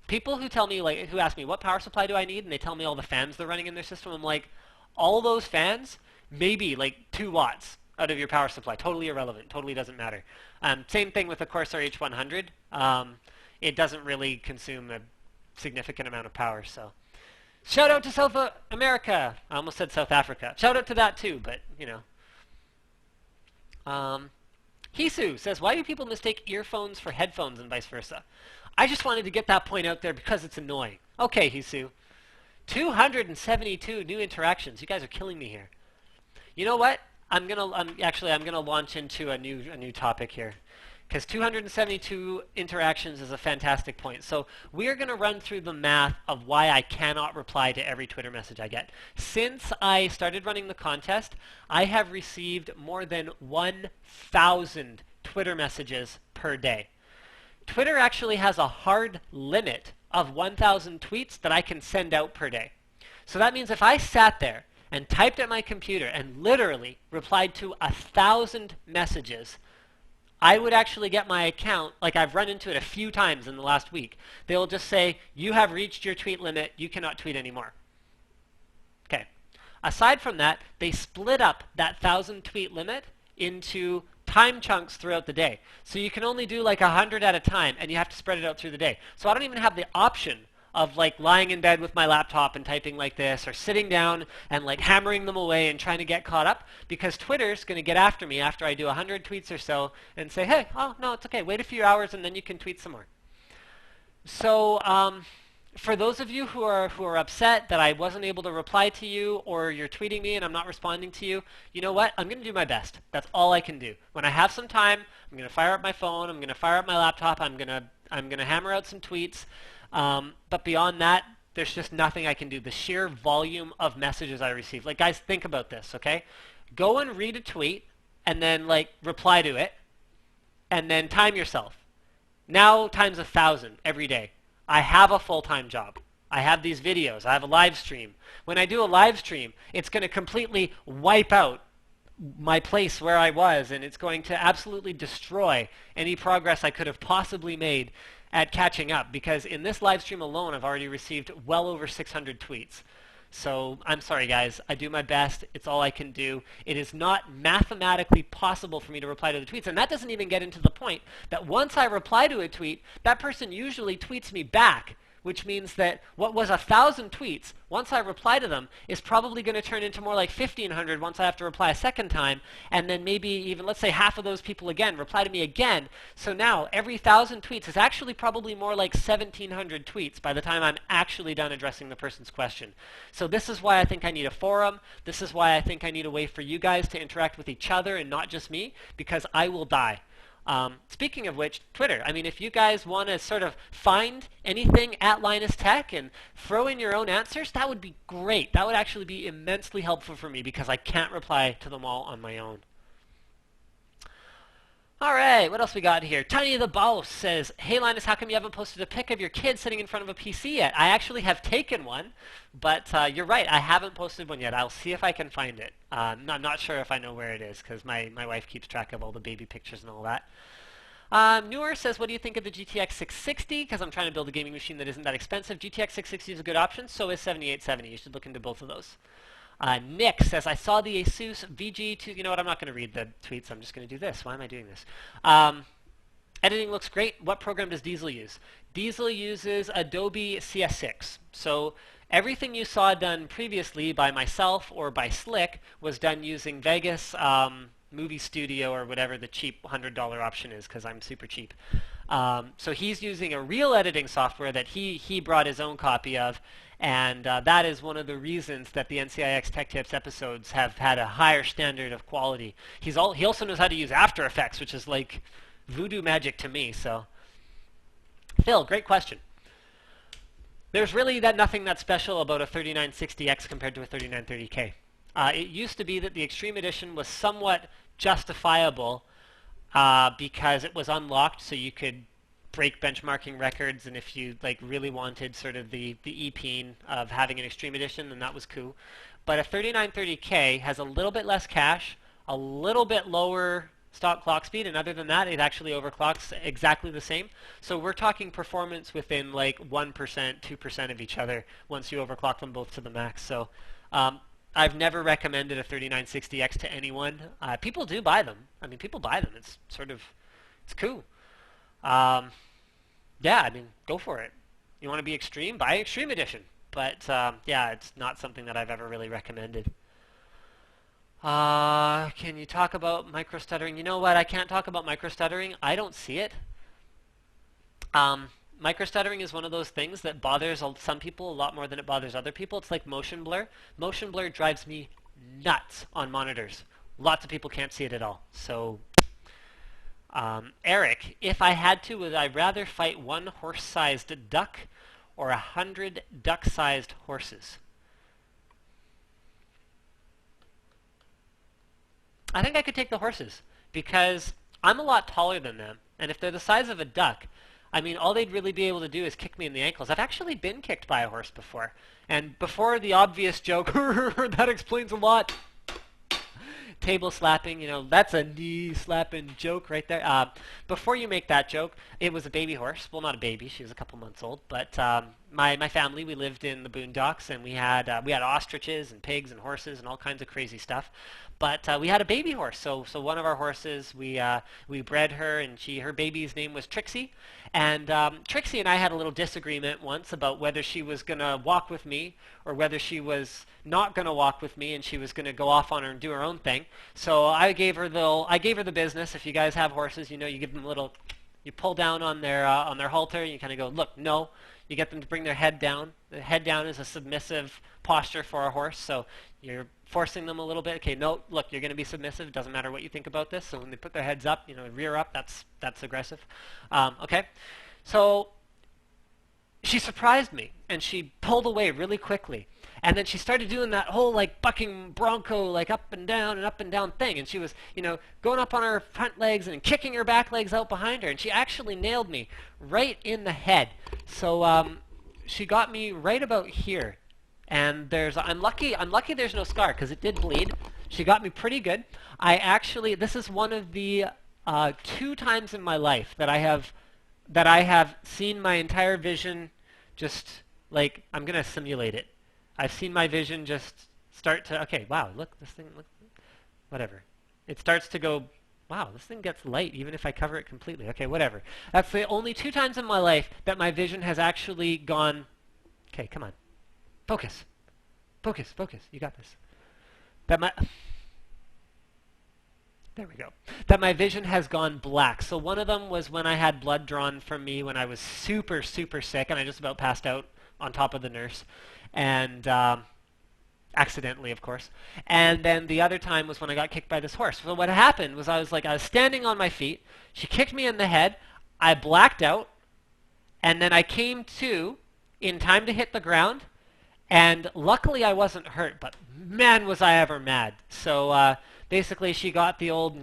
People who tell me, like, who ask me, what power supply do I need? And they tell me all the fans they're running in their system. I'm like, all those fans, maybe like 2 watts out of your power supply. Totally irrelevant. Totally doesn't matter. Same thing with the Corsair H100. It doesn't really consume a significant amount of power. So, shout out to South America. I almost said South Africa. Shout out to that too, but you know. Hisu says, why do people mistake earphones for headphones and vice versa? I just wanted to get that point out there because it's annoying. Okay, Hisu. 272 new interactions. You guys are killing me here. You know what? I'm gonna launch into a new topic here, because 272 interactions is a fantastic point. So we are going to run through the math of why I cannot reply to every Twitter message I get. Since I started running the contest, I have received more than 1,000 Twitter messages per day. Twitter actually has a hard limit of 1,000 tweets that I can send out per day. So that means if I sat there and typed at my computer and literally replied to 1,000 messages, I would actually get my account, like I've run into it a few times in the last week. They'll just say, you have reached your tweet limit, you cannot tweet anymore. Okay. Aside from that, they split up that 1,000 tweet limit into time chunks throughout the day. So you can only do like 100 at a time, and you have to spread it out through the day. So I don't even have the option of like lying in bed with my laptop and typing like this, or sitting down and like hammering them away and trying to get caught up, because Twitter's going to get after me after I do 100 tweets or so and say, hey, oh no, it's okay, wait a few hours and then you can tweet some more. So for those of you who are upset that I wasn't able to reply to you, or you're tweeting me and I'm not responding to you, you know what? I'm going to do my best. That's all I can do. When I have some time, I'm going to fire up my phone, I'm going to fire up my laptop, I'm going to hammer out some tweets. But beyond that, there's just nothing I can do. The sheer volume of messages I receive. Like, guys, think about this, okay? Go and read a tweet and then like reply to it and then time yourself. Now times 1,000 every day. I have a full-time job. I have these videos. I have a live stream. When I do a live stream, it's going to completely wipe out my place where I was, and it's going to absolutely destroy any progress I could have possibly made at catching up, because in this live stream alone, I've already received well over 600 tweets. So I'm sorry, guys. I do my best. It's all I can do. It is not mathematically possible for me to reply to the tweets, and that doesn't even get into the point that once I reply to a tweet, that person usually tweets me back, which means that what was 1,000 tweets, once I reply to them, is probably going to turn into more like 1,500 once I have to reply a second time, and then maybe even, let's say, half of those people again reply to me again. So now every 1,000 tweets is actually probably more like 1,700 tweets by the time I'm actually done addressing the person's question. So this is why I think I need a forum. This is why I think I need a way for you guys to interact with each other and not just me, because I will die. Speaking of which, Twitter. I mean, if you guys want to sort of find anything at Linus Tech and throw in your own answers, that would be great. That would actually be immensely helpful for me, because I can't reply to them all on my own. All right, what else we got here? Tiny the Boss says, hey Linus, how come you haven't posted a pic of your kid sitting in front of a PC yet? I actually have taken one, but you're right, I haven't posted one yet. I'll see if I can find it. I'm not sure if I know where it is, because my wife keeps track of all the baby pictures and all that. Newer says, what do you think of the GTX 660? Because I'm trying to build a gaming machine that isn't that expensive. GTX 660 is a good option, so is 7870. You should look into both of those. Nick says, I saw the Asus VG2. You know what? I'm not going to read the tweets. I'm just going to do this. Why am I doing this? Editing looks great. What program does Diesel use? Diesel uses Adobe CS6. So everything you saw done previously by myself or by Slick was done using Vegas, Movie Studio, or whatever the cheap $100 option is, because I'm super cheap. So he's using a real editing software that he brought his own copy of, and that is one of the reasons that the NCIX Tech Tips episodes have had a higher standard of quality. He also knows how to use After Effects, which is like voodoo magic to me. So, Phil, great question. There's really nothing that special about a 3960X compared to a 3930K. It used to be that the Extreme Edition was somewhat justifiable because it was unlocked, so you could break benchmarking records, and if you really wanted sort of the EPing of having an Extreme Edition, then that was cool. But a 3930K has a little bit less cache, a little bit lower stock clock speed, and other than that, it actually overclocks exactly the same. So we're talking performance within 1%, 2% of each other once you overclock them both to the max. So I've never recommended a 3960X to anyone. People do buy them. I mean, people buy them. It's cool. Yeah, I mean, go for it. You want to be extreme? Buy Extreme Edition. But yeah, it's not something that I've ever really recommended. Can you talk about micro-stuttering? You know what? I can't talk about micro-stuttering. I don't see it. Micro-stuttering is one of those things that bothers some people a lot more than it bothers other people. It's like motion blur. Motion blur drives me nuts on monitors. Lots of people can't see it at all. So, Eric, if I had to, would I rather fight one horse-sized duck or 100 duck-sized horses? I think I could take the horses because I'm a lot taller than them. And if they're the size of a duck, I mean, all they'd really be able to do is kick me in the ankles. I've actually been kicked by a horse before. And before the obvious joke, that explains a lot. Table slapping, that's a knee slapping joke right there. Before you make that joke, it was a baby horse. Well, not a baby. She was a couple months old. But my family, we lived in the boondocks, and we had ostriches and pigs and horses and all kinds of crazy stuff. But we had a baby horse. So one of our horses, we bred her, and her baby's name was Trixie. And Trixie and I had a little disagreement once about whether she was going to walk with me or whether she was not going to walk with me and she was going to go off on her and do her own thing. So I gave her the business. If you guys have horses, you give them you pull down on their halter and you kind of go, look, no. You get them to bring their head down. The head down is a submissive posture for a horse, so you're forcing them a little bit. Okay, no, look, you're going to be submissive. It doesn't matter what you think about this. So when they put their heads up, rear up, that's aggressive. Okay, so she surprised me, and she pulled away really quickly. And then she started doing that whole bucking bronco, up and down thing. And she was, going up on her front legs and kicking her back legs out behind her. And she actually nailed me right in the head. So she got me right about here. And I'm lucky there's no scar because it did bleed. She got me pretty good. This is one of the 2 times in my life that I have seen my entire vision just I'm going to simulate it. I've seen my vision just start to, okay, wow, look, this thing, look, whatever. It starts to go, wow, this thing gets light even if I cover it completely. Okay, whatever. That's the only 2 times in my life that my vision has actually gone, okay, come on. Focus. Focus, focus. You got this. There we go. That my vision has gone black. So one of them was when I had blood drawn from me when I was super, super sick and I just about passed out on top of the nurse. And accidentally, of course. And then the other time was when I got kicked by this horse. So what happened was I was standing on my feet. She kicked me in the head. I blacked out. And then I came to in time to hit the ground. And luckily I wasn't hurt, but man was I ever mad. So basically she got the old,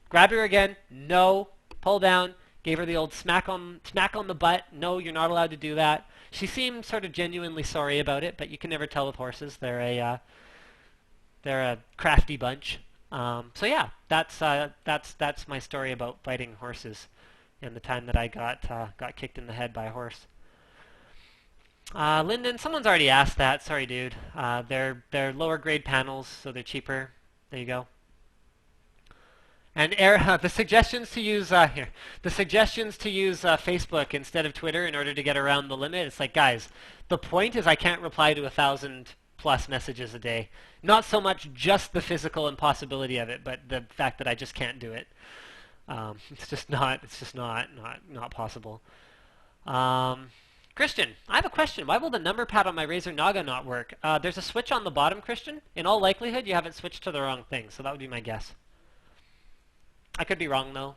grab her again, no, pull down, gave her the old smack on the butt, no, you're not allowed to do that. She seemed sort of genuinely sorry about it, but you can never tell with horses. They're a crafty bunch. So yeah, that's my story about fighting horses, and the time that I got kicked in the head by a horse. Lyndon, someone's already asked that. Sorry, dude. They're lower grade panels, so they're cheaper. There you go. And the suggestions to use Facebook instead of Twitter in order to get around the limit. It's like, guys, the point is I can't reply to 1,000+ messages a day. Not so much just the physical impossibility of it, but the fact that I just can't do it. It's just not possible. Christian, I have a question. Why will the number pad on my Razer Naga not work? There's a switch on the bottom, Christian. In all likelihood, you haven't switched to the wrong thing, so that would be my guess. I could be wrong, though.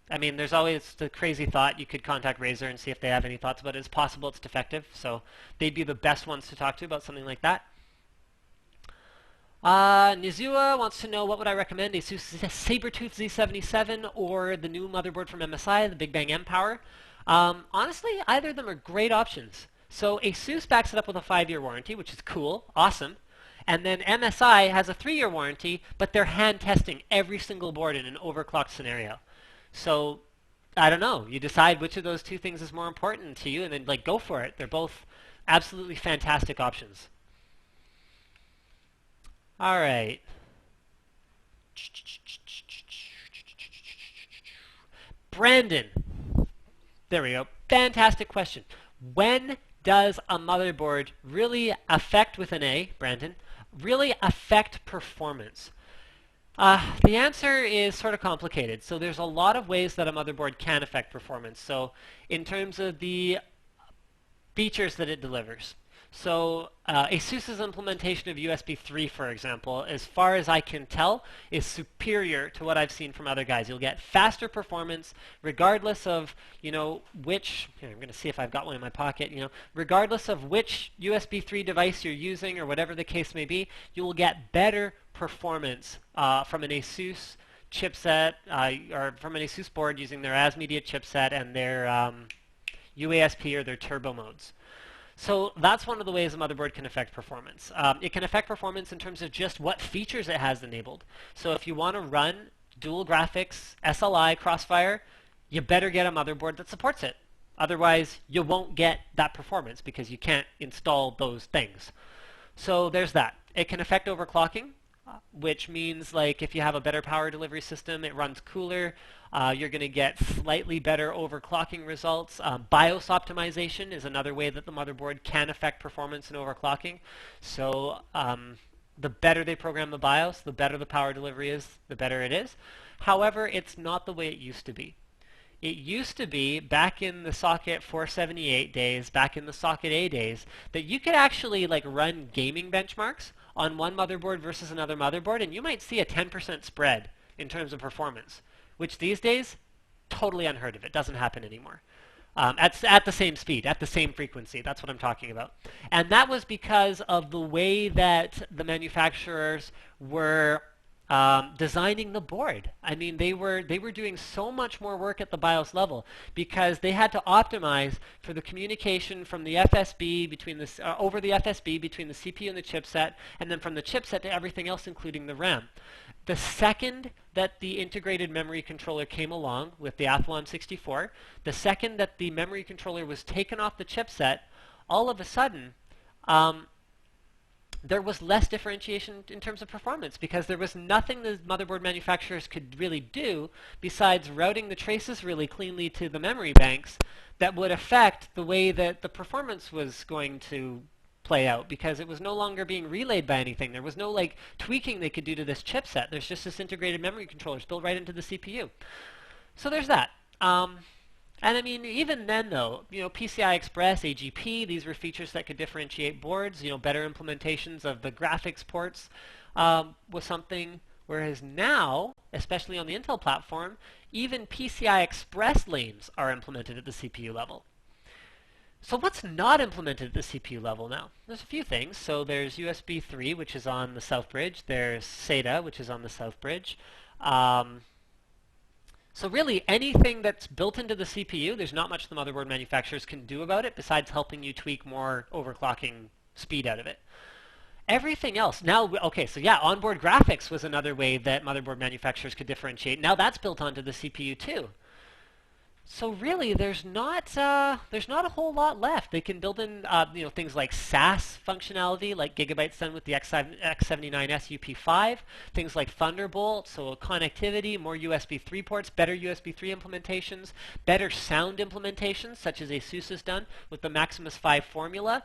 I mean, there's always the crazy thought you could contact Razer and see if they have any thoughts, but it's possible it's defective, so they'd be the best ones to talk to about something like that. Nizua wants to know what would I recommend, ASUS Sabertooth Z77 or the new motherboard from MSI, the Big Bang M Power. Honestly, either of them are great options. So ASUS backs it up with a 5-year warranty, which is cool, awesome. And then MSI has a 3-year warranty, but they're hand testing every single board in an overclocked scenario. So I don't know. You decide which of those two things is more important to you, and then like go for it. They're both absolutely fantastic options. All right. Brandon. There we go. Fantastic question. When does a motherboard really affect, with an A, Brandon, really affect performance? The answer is sort of complicated. So there's a lot of ways that a motherboard can affect performance. So in terms of the features that it delivers. So ASUS's implementation of USB 3, for example, as far as I can tell, is superior to what I've seen from other guys. You'll get faster performance regardless of, which, here, I'm going to see if I've got one in my pocket, regardless of which USB 3 device you're using or whatever the case may be, you will get better performance from an ASUS chipset or from an ASUS board using their ASMedia chipset and their UASP or their turbo modes. So that's one of the ways a motherboard can affect performance. It can affect performance in terms of just what features it has enabled. So if you want to run dual graphics, SLI, Crossfire, you better get a motherboard that supports it. Otherwise, you won't get that performance because you can't install those things. So there's that. It can affect overclocking, which means like if you have a better power delivery system, it runs cooler. You're going to get slightly better overclocking results. BIOS optimization is another way that the motherboard can affect performance and overclocking. So the better they program the BIOS, the better the power delivery is, the better it is. However, it's not the way it used to be. It used to be, back in the socket 478 days, back in the socket A days, that you could actually like run gaming benchmarks on one motherboard versus another motherboard, and you might see a 10% spread in terms of performance, which these days, totally unheard of. It doesn't happen anymore. At the same speed, at the same frequency. That's what I'm talking about. And that was because of the way that the manufacturers were designing the board. I mean, they were doing so much more work at the BIOS level because they had to optimize for the communication from the FSB between the over the FSB between the CPU and the chipset, and then from the chipset to everything else, including the RAM. The second that the integrated memory controller came along with the Athlon 64, the second that the memory controller was taken off the chipset, all of a sudden, there was less differentiation in terms of performance because there was nothing the motherboard manufacturers could really do besides routing the traces really cleanly to the memory banks that would affect the way that the performance was going to play out, because it was no longer being relayed by anything. There was no like tweaking they could do to this chipset. There's just this integrated memory controllers built right into the CPU. So there's that. And I mean, even then though, PCI Express, AGP, these were features that could differentiate boards, better implementations of the graphics ports was something, whereas now, especially on the Intel platform, even PCI Express lanes are implemented at the CPU level. So what's not implemented at the CPU level now? There's a few things. So there's USB 3, which is on the South Bridge. There's SATA, which is on the South Bridge. So really, anything that's built into the CPU, there's not much the motherboard manufacturers can do about it besides helping you tweak more overclocking speed out of it. Everything else, now, okay, so yeah, onboard graphics was another way that motherboard manufacturers could differentiate. Now that's built onto the CPU too. So really, there's not a whole lot left. They can build in things like SAS functionality, like Gigabyte's done with the X79S UP5, things like Thunderbolt, so connectivity, more USB 3 ports, better USB 3 implementations, better sound implementations, such as ASUS has done with the Maximus 5 formula.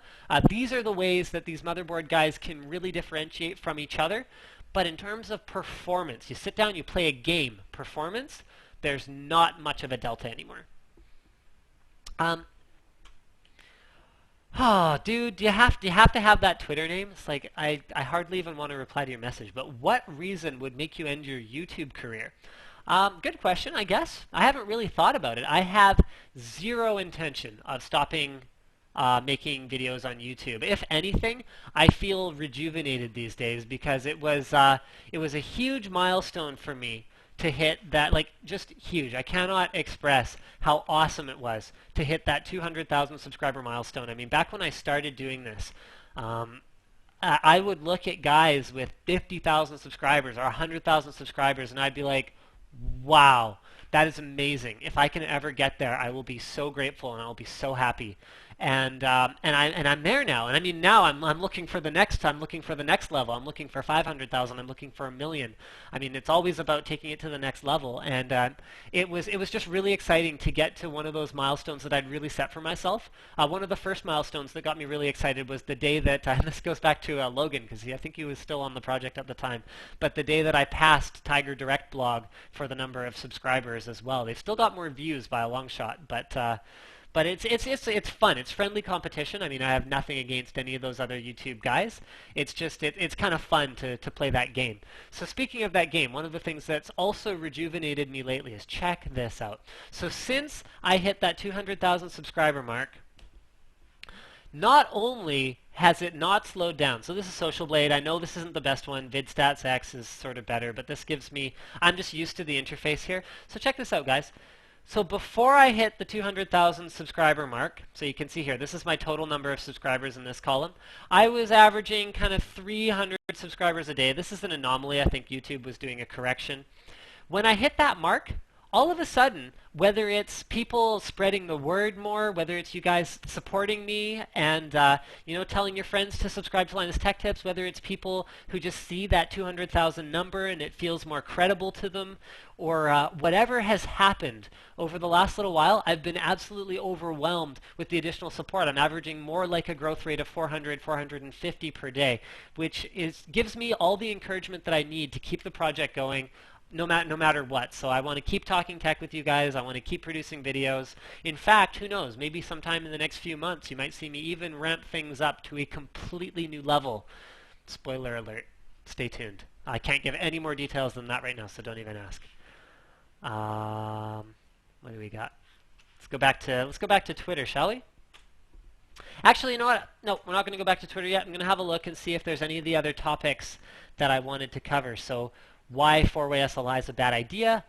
These are the ways that these motherboard guys can really differentiate from each other. But in terms of performance, you sit down, you play a game, performance, there's not much of a delta anymore. Oh, dude, do you have to have that Twitter name? It's like I hardly even want to reply to your message. But what reason would make you end your YouTube career? Good question, I guess. I haven't really thought about it. I have zero intention of stopping making videos on YouTube. If anything, I feel rejuvenated these days because it was a huge milestone for me to hit that, like, just huge. I cannot express how awesome it was to hit that 200,000 subscriber milestone. I mean, back when I started doing this, I would look at guys with 50,000 subscribers or 100,000 subscribers, and I'd be like, wow, that is amazing. If I can ever get there, I will be so grateful and I'll be so happy. And I'm there now. And I mean, now I'm looking for the next. I'm looking for the next level. I'm looking for 500,000. I'm looking for 1 million. I mean, it's always about taking it to the next level. And it was just really exciting to get to one of those milestones that I'd really set for myself. One of the first milestones that got me really excited was the day that and this goes back to Logan, because I think he was still on the project at the time. But the day that I passed Tiger Direct Blog for the number of subscribers as well. They've still got more views by a long shot, but it's fun. It's friendly competition. I mean, I have nothing against any of those other YouTube guys. It's just it's kind of fun to play that game. So speaking of that game, one of the things that's also rejuvenated me lately is check this out. So since I hit that 200,000 subscriber mark, not only has it not slowed down. So this is Social Blade. I know this isn't the best one. VidStats X is sort of better, but this gives me, I'm just used to the interface here. So check this out, guys. So before I hit the 200,000 subscriber mark, so you can see here, this is my total number of subscribers in this column. I was averaging kind of 300 subscribers a day. This is an anomaly. I think YouTube was doing a correction. When I hit that mark, all of a sudden, whether it's people spreading the word more, whether it's you guys supporting me and telling your friends to subscribe to Linus Tech Tips, whether it's people who just see that 200,000 number and it feels more credible to them, or whatever has happened over the last little while, I've been absolutely overwhelmed with the additional support. I'm averaging more like a growth rate of 400, 450 per day, which gives me all the encouragement that I need to keep the project going. No matter what. So I want to keep talking tech with you guys. I want to keep producing videos. In fact, who knows, maybe sometime in the next few months you might see me even ramp things up to a completely new level. Spoiler alert. Stay tuned. I can't give any more details than that right now, so don't even ask. What do we got? Let's go back to Twitter, shall we? Actually, you know what? No, we're not going to go back to Twitter yet. I'm going to have a look and see if there's any of the other topics that I wanted to cover. So why four-way SLI is a bad idea?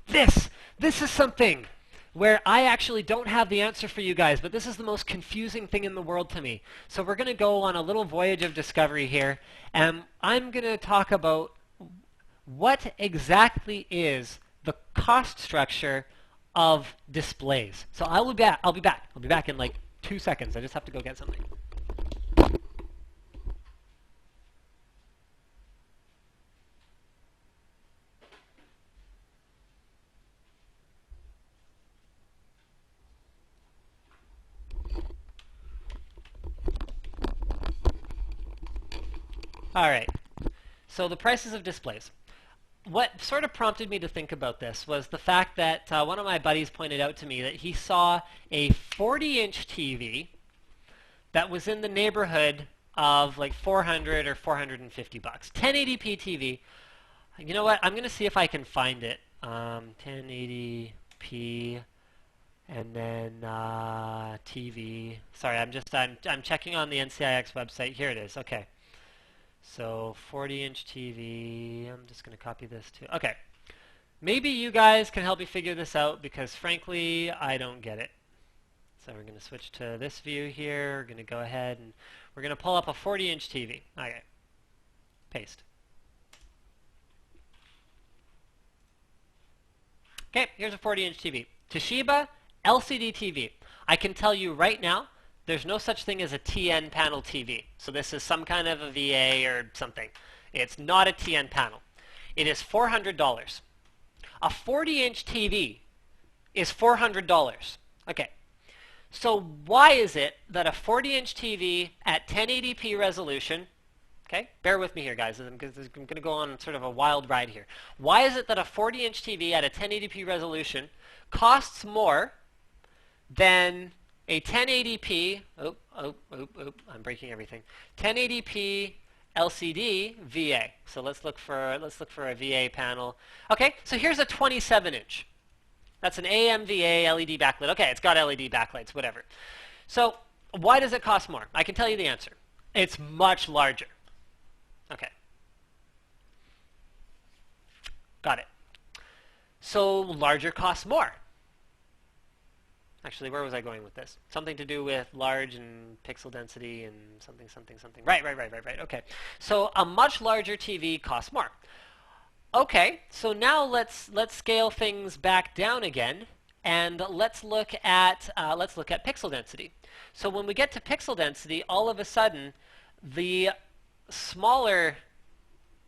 This is something where I actually don't have the answer for you guys, but this is the most confusing thing in the world to me. So we're going to go on a little voyage of discovery here, and I'm going to talk about what exactly is the cost structure of displays. So I'll be back in like 2 seconds. I just have to go get something. All right, so the prices of displays. What sort of prompted me to think about this was the fact that one of my buddies pointed out to me that he saw a 40-inch TV that was in the neighborhood of like 400 or 450 bucks. 1080p TV. You know what? I'm going to see if I can find it. 1080p and then TV. Sorry, I'm checking on the NCIX website. Here it is. Okay. So 40-inch TV, I'm just going to copy this too. Okay, maybe you guys can help me figure this out because frankly, I don't get it. So we're going to switch to this view here. We're going to go ahead and we're going to pull up a 40-inch TV. Okay, paste. Okay, here's a 40-inch TV. Toshiba LCD TV. I can tell you right now, there's no such thing as a TN panel TV. So this is some kind of a VA or something. It's not a TN panel. It is $400. A 40-inch TV is $400. Okay. So why is it that a 40-inch TV at 1080p resolution Okay, bear with me here, guys, because I'm going to go on sort of a wild ride here. Why is it that a 40-inch TV at a 1080p resolution costs more than a 1080p, I'm breaking everything, 1080p LCD VA? So let's look for a VA panel. Okay, so here's a 27-inch. That's an AMVA LED backlit. Okay, it's got LED backlights, whatever. So why does it cost more? I can tell you the answer. It's much larger. Okay. Got it. So larger costs more. Actually, where was I going with this? Something to do with large and pixel density and something. Right. Okay. So a much larger TV costs more. Okay, so now let's scale things back down again, and let's look at pixel density. So when we get to pixel density, all of a sudden, the smaller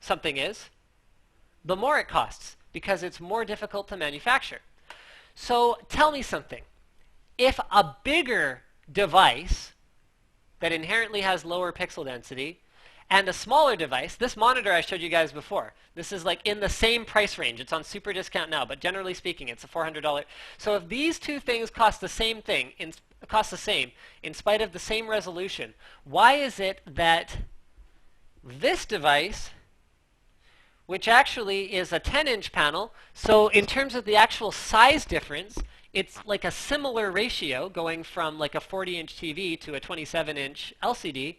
something is, the more it costs, because it's more difficult to manufacture. So tell me something. If a bigger device that inherently has lower pixel density and a smaller device, this monitor I showed you guys before, this is like in the same price range. It's on super discount now, but generally speaking, it's a $400. So if these two things cost the same thing, in spite of the same resolution, why is it that this device, which actually is a 10-inch panel, so in terms of the actual size difference, it's like a similar ratio going from like a 40-inch TV to a 27-inch LCD,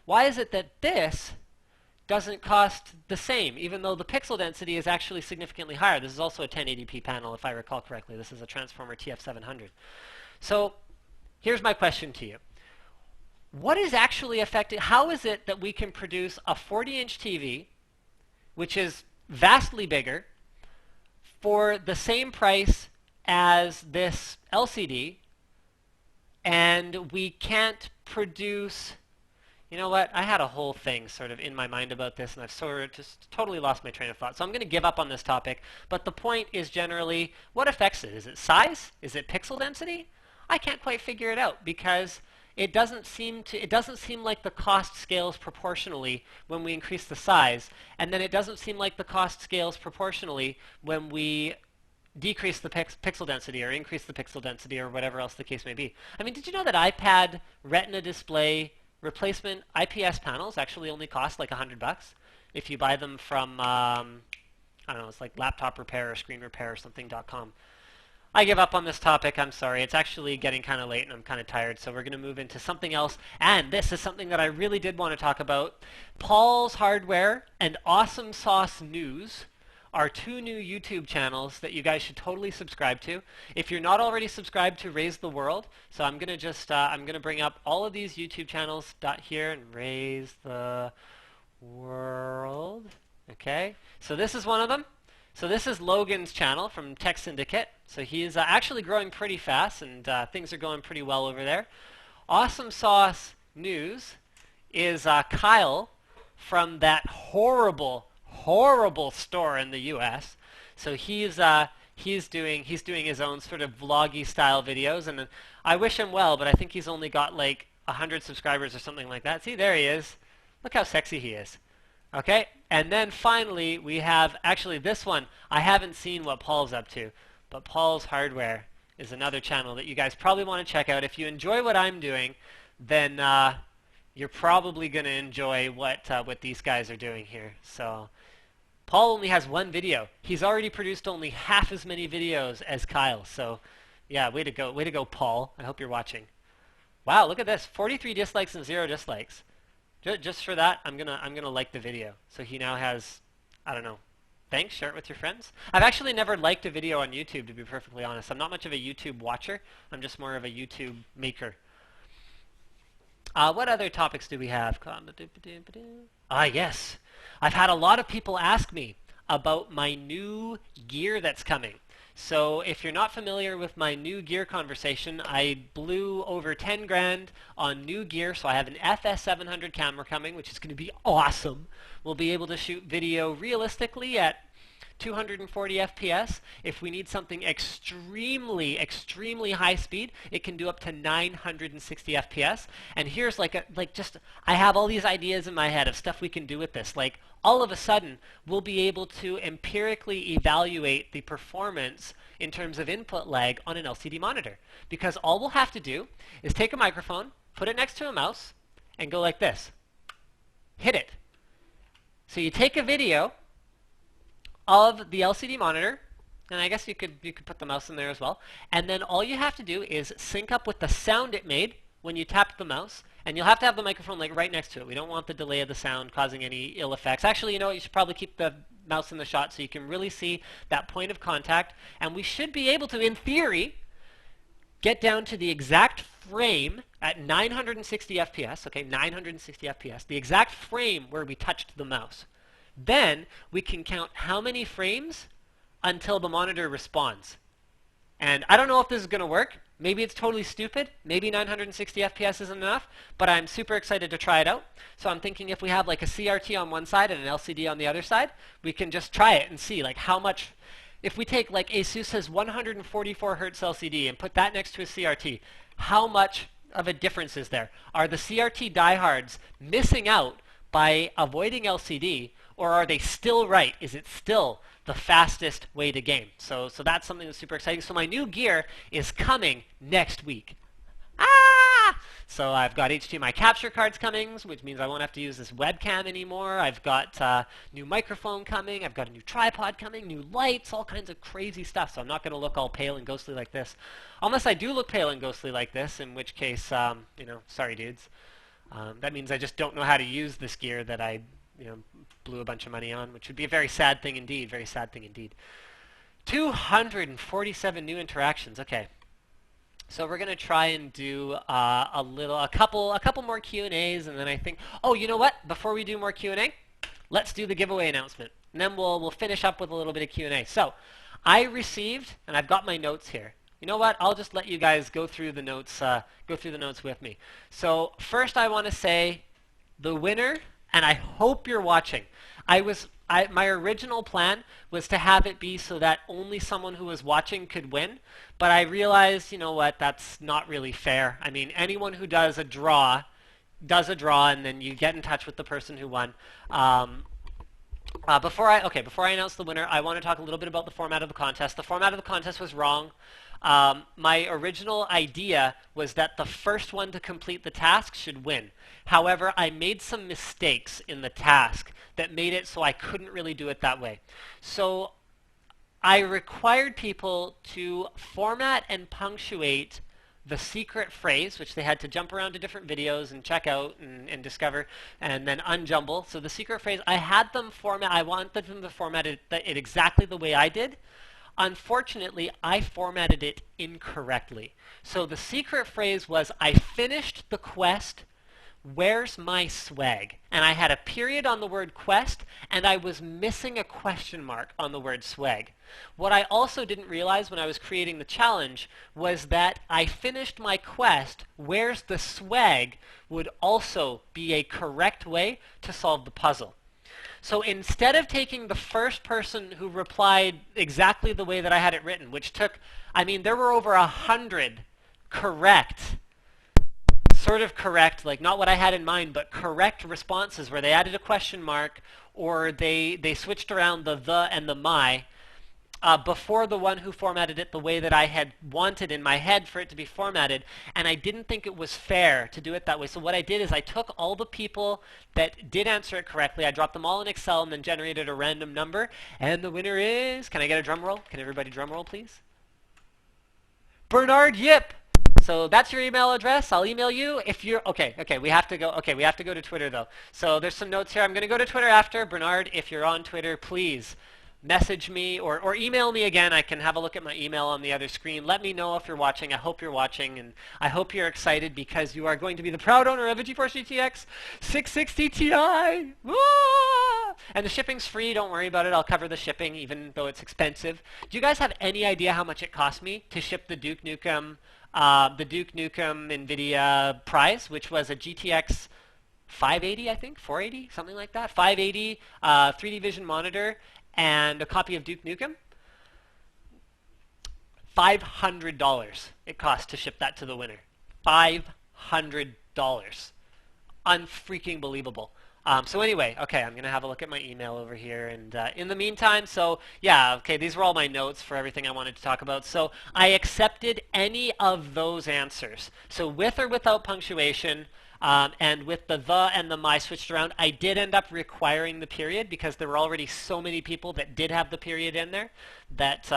why is it that this doesn't cost the same, even though the pixel density is actually significantly higher? This is also a 1080p panel, if I recall correctly. This is a Transformer TF700. So here's my question to you. What is actually affecting, how is it that we can produce a 40-inch TV, which is vastly bigger, for the same price as this LCD, and we can't produce... You know what? I had a whole thing sort of in my mind about this, and I've sort of just totally lost my train of thought. So I'm going to give up on this topic. But the point is generally, what affects it? Is it size? Is it pixel density? I can't quite figure it out, because it doesn't seem like the cost scales proportionally when we increase the size, and then it doesn't seem like the cost scales proportionally when we decrease the pixel density or increase the pixel density or whatever else the case may be. I mean, did you know that iPad Retina display replacement IPS panels actually only cost like $100 if you buy them from, I don't know, it's like laptop repair or screen repair or something.com. I give up on this topic. I'm sorry. It's actually getting kind of late and I'm kind of tired, so we're going to move into something else. And this is something that I really did want to talk about. Paul's Hardware and Awesome Sauce News are two new YouTube channels that you guys should totally subscribe to. If you're not already subscribed to Raise the World, so I'm going to just, I'm going to bring up all of these YouTube channels here and Raise the World. Okay, so this is one of them. So this is Logan's channel from Tech Syndicate. So he's actually growing pretty fast, and things are going pretty well over there. Awesome Sauce News is Kyle from that horrible store in the U.S. So he's doing his own sort of vloggy style videos, and I wish him well, but I think he's only got like 100 subscribers or something like that. See, there he is. Look how sexy he is. Okay, and then finally we have actually this one. I haven't seen what Paul's up to, but Paul's Hardware is another channel that you guys probably want to check out. If you enjoy what I'm doing, then you're probably going to enjoy what these guys are doing here. So Paul only has one video. He's already produced only half as many videos as Kyle. So yeah, way to go, Paul. I hope you're watching. Wow, look at this. 43 dislikes and 0 dislikes. Just for that, I'm gonna like the video. So he now has, I don't know. Thanks. Share it with your friends. I've actually never liked a video on YouTube, to be perfectly honest. I'm not much of a YouTube watcher. I'm just more of a YouTube maker. What other topics do we have? Yes. I've had a lot of people ask me about my new gear that's coming. So if you're not familiar with my new gear conversation, I blew over 10 grand on new gear. So I have an FS700 camera coming, which is going to be awesome. We'll be able to shoot video realistically at 240 FPS. If we need something extremely, extremely high speed, it can do up to 960 FPS. And here's I have all these ideas in my head of stuff we can do with this. Like, all of a sudden, we'll be able to empirically evaluate the performance in terms of input lag on an LCD monitor. Because all we'll have to do is take a microphone, put it next to a mouse, and go like this. Hit it. So you take a video of the LCD monitor, and I guess you could put the mouse in there as well, and then all you have to do is sync up with the sound it made when you tapped the mouse, and you'll have to have the microphone like right next to it. We don't want the delay of the sound causing any ill effects. Actually, you know what? You should probably keep the mouse in the shot so you can really see that point of contact, and we should be able to, in theory, get down to the exact frame at 960 FPS, okay, 960 FPS, the exact frame where we touched the mouse. Then we can count how many frames until the monitor responds. And I don't know if this is going to work. Maybe it's totally stupid. Maybe 960 FPS isn't enough, but I'm super excited to try it out. So I'm thinking if we have like a CRT on one side and an LCD on the other side, we can just try it and see like how much. If we take like ASUS's 144 Hertz LCD and put that next to a CRT, how much of a difference is there? Are the CRT diehards missing out by avoiding LCD, or are they still right? Is it still the fastest way to game? So that's something that's super exciting. So my new gear is coming next week. So I've got HDMI capture cards coming, which means I won't have to use this webcam anymore. I've got new microphone coming. I've got a new tripod coming, new lights, all kinds of crazy stuff. So I'm not going to look all pale and ghostly like this. Unless I do look pale and ghostly like this, in which case, sorry dudes. That means I just don't know how to use this gear that I blew a bunch of money on, which would be a very sad thing indeed, very sad thing indeed. 247 new interactions, okay. So we're going to try and do a couple more Q&As, and then I think, oh, you know what? Before we do more Q&A, let's do the giveaway announcement, and then we'll finish up with a little bit of Q&A. So I received, and I've got my notes here. You know what? I'll just let you guys go through the notes with me. So first, I want to say the winner, and I hope you're watching. My original plan was to have it be so that only someone who was watching could win, but I realized, you know what, that's not really fair. I mean, anyone who does a draw, and then you get in touch with the person who won. Before I announce the winner, I want to talk a little bit about the format of the contest. The format of the contest was wrong. My original idea was that the first one to complete the task should win. However, I made some mistakes in the task that made it so I couldn't really do it that way. So I required people to format and punctuate the secret phrase, which they had to jump around to different videos and check out and discover, and then unjumble. So the secret phrase, I wanted them to format it exactly the way I did. Unfortunately, I formatted it incorrectly. So the secret phrase was, I finished the quest, where's my swag? And I had a period on the word quest, and I was missing a question mark on the word swag. What I also didn't realize when I was creating the challenge was that I finished my quest, where's the swag would also be a correct way to solve the puzzle. So instead of taking the first person who replied exactly the way that I had it written, which took, there were over 100 correct, sort of correct, like not what I had in mind, but correct responses where they added a question mark or they switched around the and the my before the one who formatted it the way that I had wanted in my head for it to be formatted, and I didn't think it was fair to do it that way. So what I did is I took all the people that did answer it correctly, I dropped them all in Excel and then generated a random number, and the winner is, can I get a drum roll? Can everybody drum roll, please? Bernard Yip! So that's your email address. I'll email you if you're okay. We have to go to Twitter though. So there's some notes here. I'm going to go to Twitter after. Bernard, if you're on Twitter, please message me or email me again. I can have a look at my email on the other screen. Let me know if you're watching. I hope you're watching, and I hope you're excited because you are going to be the proud owner of a GeForce GTX 660 Ti. And the shipping's free. Don't worry about it. I'll cover the shipping even though it's expensive. Do you guys have any idea how much it cost me to ship the Duke Nukem NVIDIA prize, which was a GTX 580, I think, 480, something like that, 580 3D Vision monitor, and a copy of Duke Nukem, $500 it costs to ship that to the winner. $500. Unfreaking believable. So anyway, okay, I'm going to have a look at my email over here. And in the meantime, so yeah, okay, these were all my notes for everything I wanted to talk about. So I accepted any of those answers. So with or without punctuation, and with the and the my switched around, I did end up requiring the period because there were already so many people that did have the period in there that,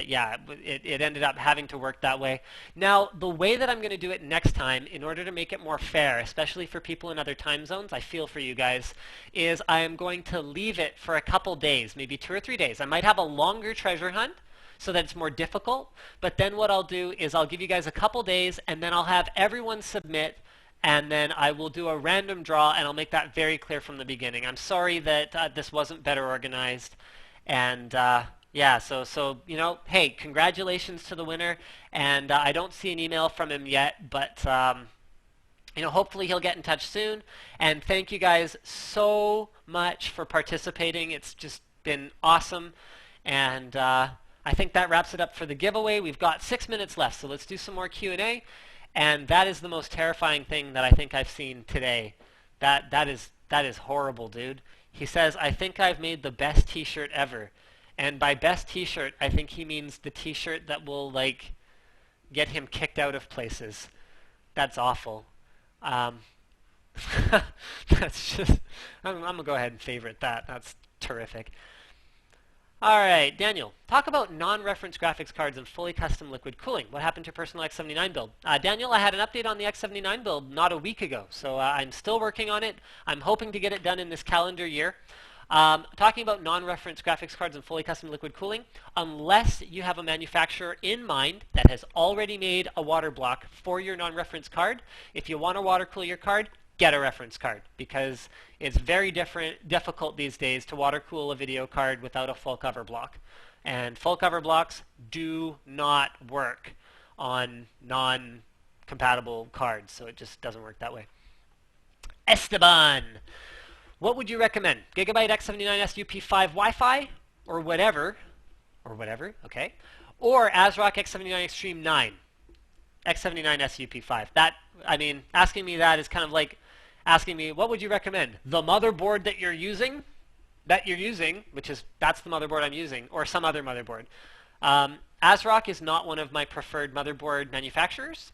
yeah, it ended up having to work that way. Now, the way that I'm going to do it next time, in order to make it more fair, especially for people in other time zones, I feel for you guys, is I am going to leave it for a couple days, maybe 2 or 3 days. I might have a longer treasure hunt so that it's more difficult, but then what I'll do is I'll give you guys a couple days, and then I'll have everyone submit, and then I will do a random draw, and I'll make that very clear from the beginning. I'm sorry that this wasn't better organized, and yeah, so you know, hey, congratulations to the winner, and I don't see an email from him yet, but you know, hopefully he'll get in touch soon. And thank you guys so much for participating. It's just been awesome, and I think that wraps it up for the giveaway. We've got 6 minutes left, so let's do some more Q&A. And that is the most terrifying thing that I think I've seen today. That is horrible, dude. He says, I think I've made the best t-shirt ever. And by best t-shirt, I think he means the t-shirt that will, like, get him kicked out of places. That's awful. That's just, I'm going to go ahead and favorite that. That's terrific. All right, Daniel, talk about non-reference graphics cards and fully custom liquid cooling. What happened to your personal X79 build? Daniel, I had an update on the X79 build not a week ago, so I'm still working on it. I'm hoping to get it done in this calendar year. Talking about non-reference graphics cards and fully custom liquid cooling, unless you have a manufacturer in mind that has already made a water block for your non-reference card, if you want to water cool your card, get a reference card, because it's very difficult these days to water cool a video card without a full cover block. And full cover blocks do not work on non-compatible cards, so it just doesn't work that way. Esteban, what would you recommend? Gigabyte X79 SUP5 Wi-Fi or whatever, okay? Or ASRock X79 Extreme 9, X79 SUP5. That, I mean, asking me that is kind of like asking me, what would you recommend? The motherboard that you're using, which is, that's the motherboard I'm using, or some other motherboard. ASRock is not one of my preferred motherboard manufacturers.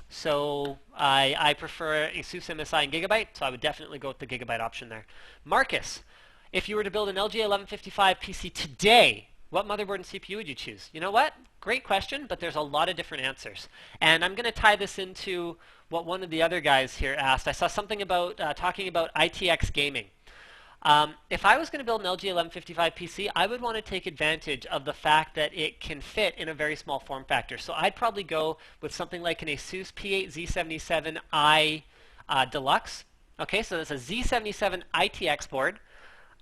So I prefer ASUS MSI and Gigabyte, so I would definitely go with the Gigabyte option there. Marcus, if you were to build an LG 1155 PC today, what motherboard and CPU would you choose? You know what? Great question, but there's a lot of different answers. And I'm going to tie this into what one of the other guys here asked. I saw something about talking about ITX gaming. If I was going to build an LG 1155 PC, I would want to take advantage of the fact that it can fit in a very small form factor. So I'd probably go with something like an ASUS P8 Z77i Deluxe. Okay, so that's a Z77 ITX board.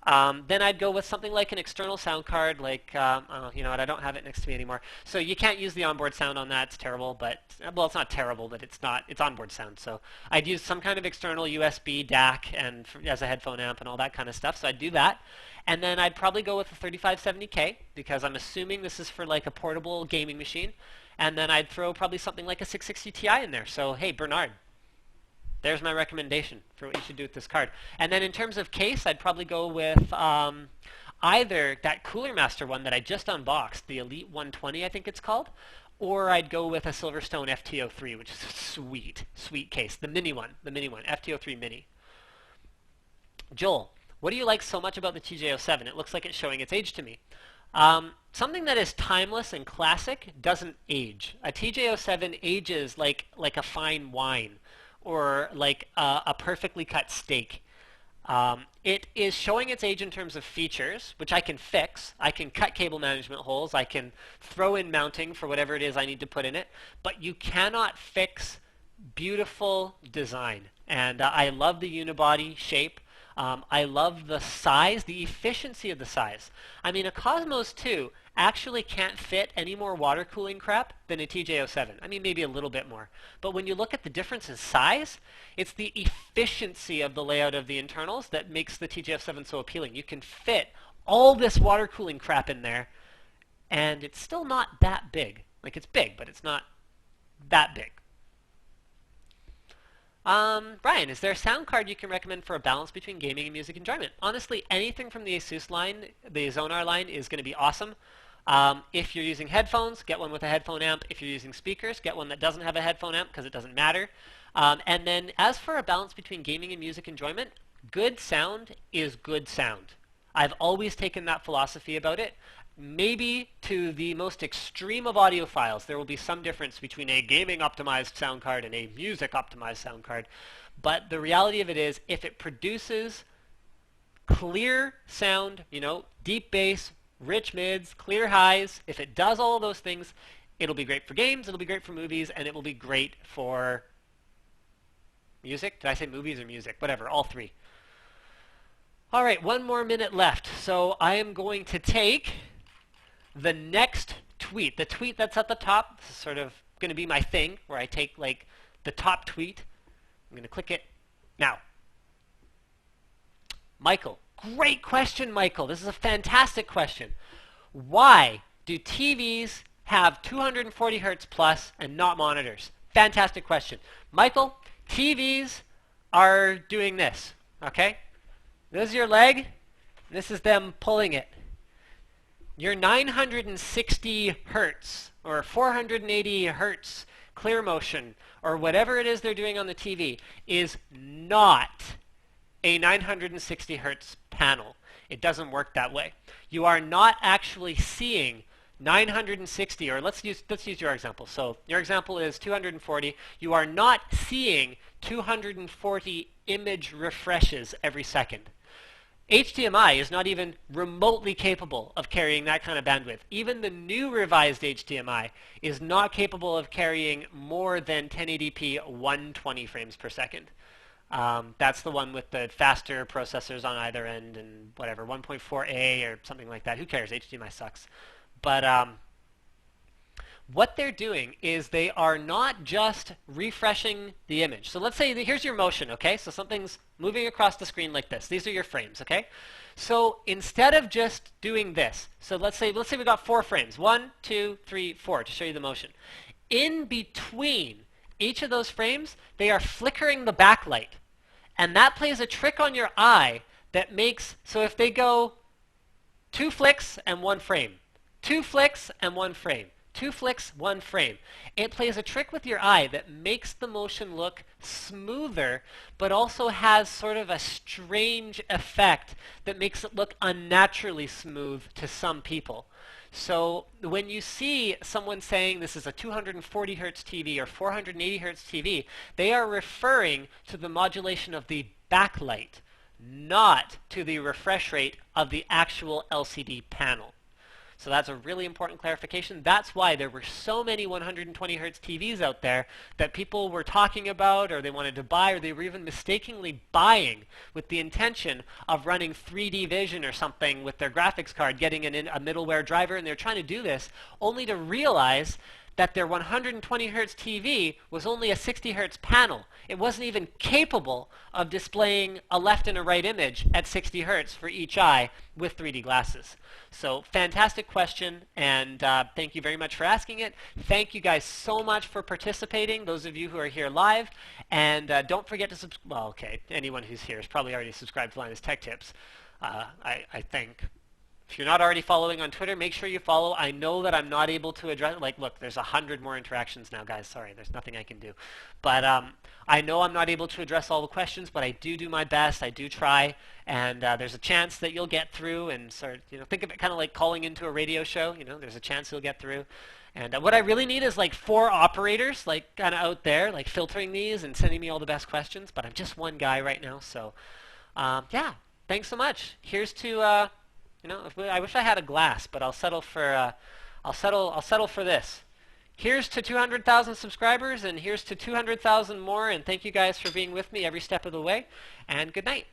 Then I'd go with something like an external sound card, like, you know what, I don't have it next to me anymore. So you can't use the onboard sound on that, it's terrible, but, well, it's not terrible, but it's onboard sound. So I'd use some kind of external USB DAC and as a headphone amp and all that kind of stuff, so I'd do that. And then I'd probably go with a 3570K, because I'm assuming this is for like a portable gaming machine. And then I'd throw probably something like a 660 Ti in there. So, hey, Bernard, there's my recommendation for what you should do with this card. And then in terms of case, I'd probably go with either that Cooler Master one that I just unboxed, the Elite 120 I think it's called, or I'd go with a Silverstone FT03, which is a sweet case. The mini one, FT03 Mini. Joel, what do you like so much about the TJ07? It looks like it's showing its age to me. Something that is timeless and classic doesn't age. A TJ07 ages like a fine wine, or like a perfectly cut steak. It is showing its age in terms of features, which I can fix. I can cut cable management holes. I can throw in mounting for whatever it is I need to put in it. But you cannot fix beautiful design. And I love the unibody shape. I love the size, the efficiency of the size. I mean, a Cosmos 2 actually can't fit any more water cooling crap than a TJ07. I mean, maybe a little bit more. But when you look at the difference in size, it's the efficiency of the layout of the internals that makes the TJ07 so appealing. You can fit all this water cooling crap in there, and it's still not that big. Like, it's big, but it's not that big. Brian, is there a sound card you can recommend for a balance between gaming and music enjoyment? Honestly, anything from the Asus line, the Zonar line, is going to be awesome. If you're using headphones, get one with a headphone amp. If you're using speakers, get one that doesn't have a headphone amp because it doesn't matter. And then as for a balance between gaming and music enjoyment, good sound is good sound. I've always taken that philosophy about it. Maybe to the most extreme of audiophiles, there will be some difference between a gaming optimized sound card and a music optimized sound card. But the reality of it is, if it produces clear sound, deep bass, rich mids, clear highs, if it does all of those things, it'll be great for games, it'll be great for movies, and it will be great for music. Did I say movies or music? Whatever, all three. All right, 1 more minute left. So I am going to take the next tweet, the tweet that's at the top. This is sort of going to be my thing, where I take like the top tweet. I'm going to click it now. Michael, great question, Michael. This is a fantastic question. Why do TVs have 240 hertz plus and not monitors? Fantastic question. Michael, TVs are doing this, okay? This is your leg. This is them pulling it. Your 960 hertz or 480 hertz clear motion or whatever it is they're doing on the TV is not a 960 hertz panel. It doesn't work that way. You are not actually seeing 960, or let's use your example. So your example is 240. You are not seeing 240 image refreshes every second. HDMI is not even remotely capable of carrying that kind of bandwidth. Even the new revised HDMI is not capable of carrying more than 1080p 120 frames per second. That's the one with the faster processors on either end and whatever, 1.4A or something like that. Who cares? HDMI sucks. But what they're doing is they are not just refreshing the image. So let's say here's your motion, okay? So something's moving across the screen like this. These are your frames, okay? So instead of just doing this, so let's say we got 4 frames. 1, 2, 3, 4 to show you the motion. In between each of those frames, they are flickering the backlight. And that plays a trick on your eye that makes, so if they go 2 flicks and 1 frame, 2 flicks and 1 frame, 2 flicks, 1 frame. It plays a trick with your eye that makes the motion look smoother, but also has sort of a strange effect that makes it look unnaturally smooth to some people. So when you see someone saying this is a 240 hertz TV or 480 hertz TV, they are referring to the modulation of the backlight, not to the refresh rate of the actual LCD panel. So that's a really important clarification. That's why there were so many 120 hertz TVs out there that people were talking about, or they wanted to buy, or they were even mistakenly buying with the intention of running 3D vision or something with their graphics card, getting a middleware driver, and they're trying to do this only to realize that their 120 hertz TV was only a 60 hertz panel. It wasn't even capable of displaying a left and a right image at 60 hertz for each eye with 3D glasses. So fantastic question, and thank you very much for asking it. Thank you guys so much for participating, those of you who are here live. And don't forget to subscribe. Well, okay, anyone who's here is probably already subscribed to Linus Tech Tips, I think. If you're not already following on Twitter, make sure you follow. I know that I'm not able to address, look, there's 100 more interactions now, guys. Sorry, there's nothing I can do. But I know I'm not able to address all the questions, but I do my best. I do try, and there's a chance that you'll get through. And sort of, think of it kind of like calling into a radio show. There's a chance you'll get through. And what I really need is 4 operators, kind of out there, filtering these and sending me all the best questions. But I'm just one guy right now, so yeah. Thanks so much. Here's to. I wish I had a glass, but I'll settle for this. Here's to 200,000 subscribers, and here's to 200,000 more. And thank you guys for being with me every step of the way. And good night.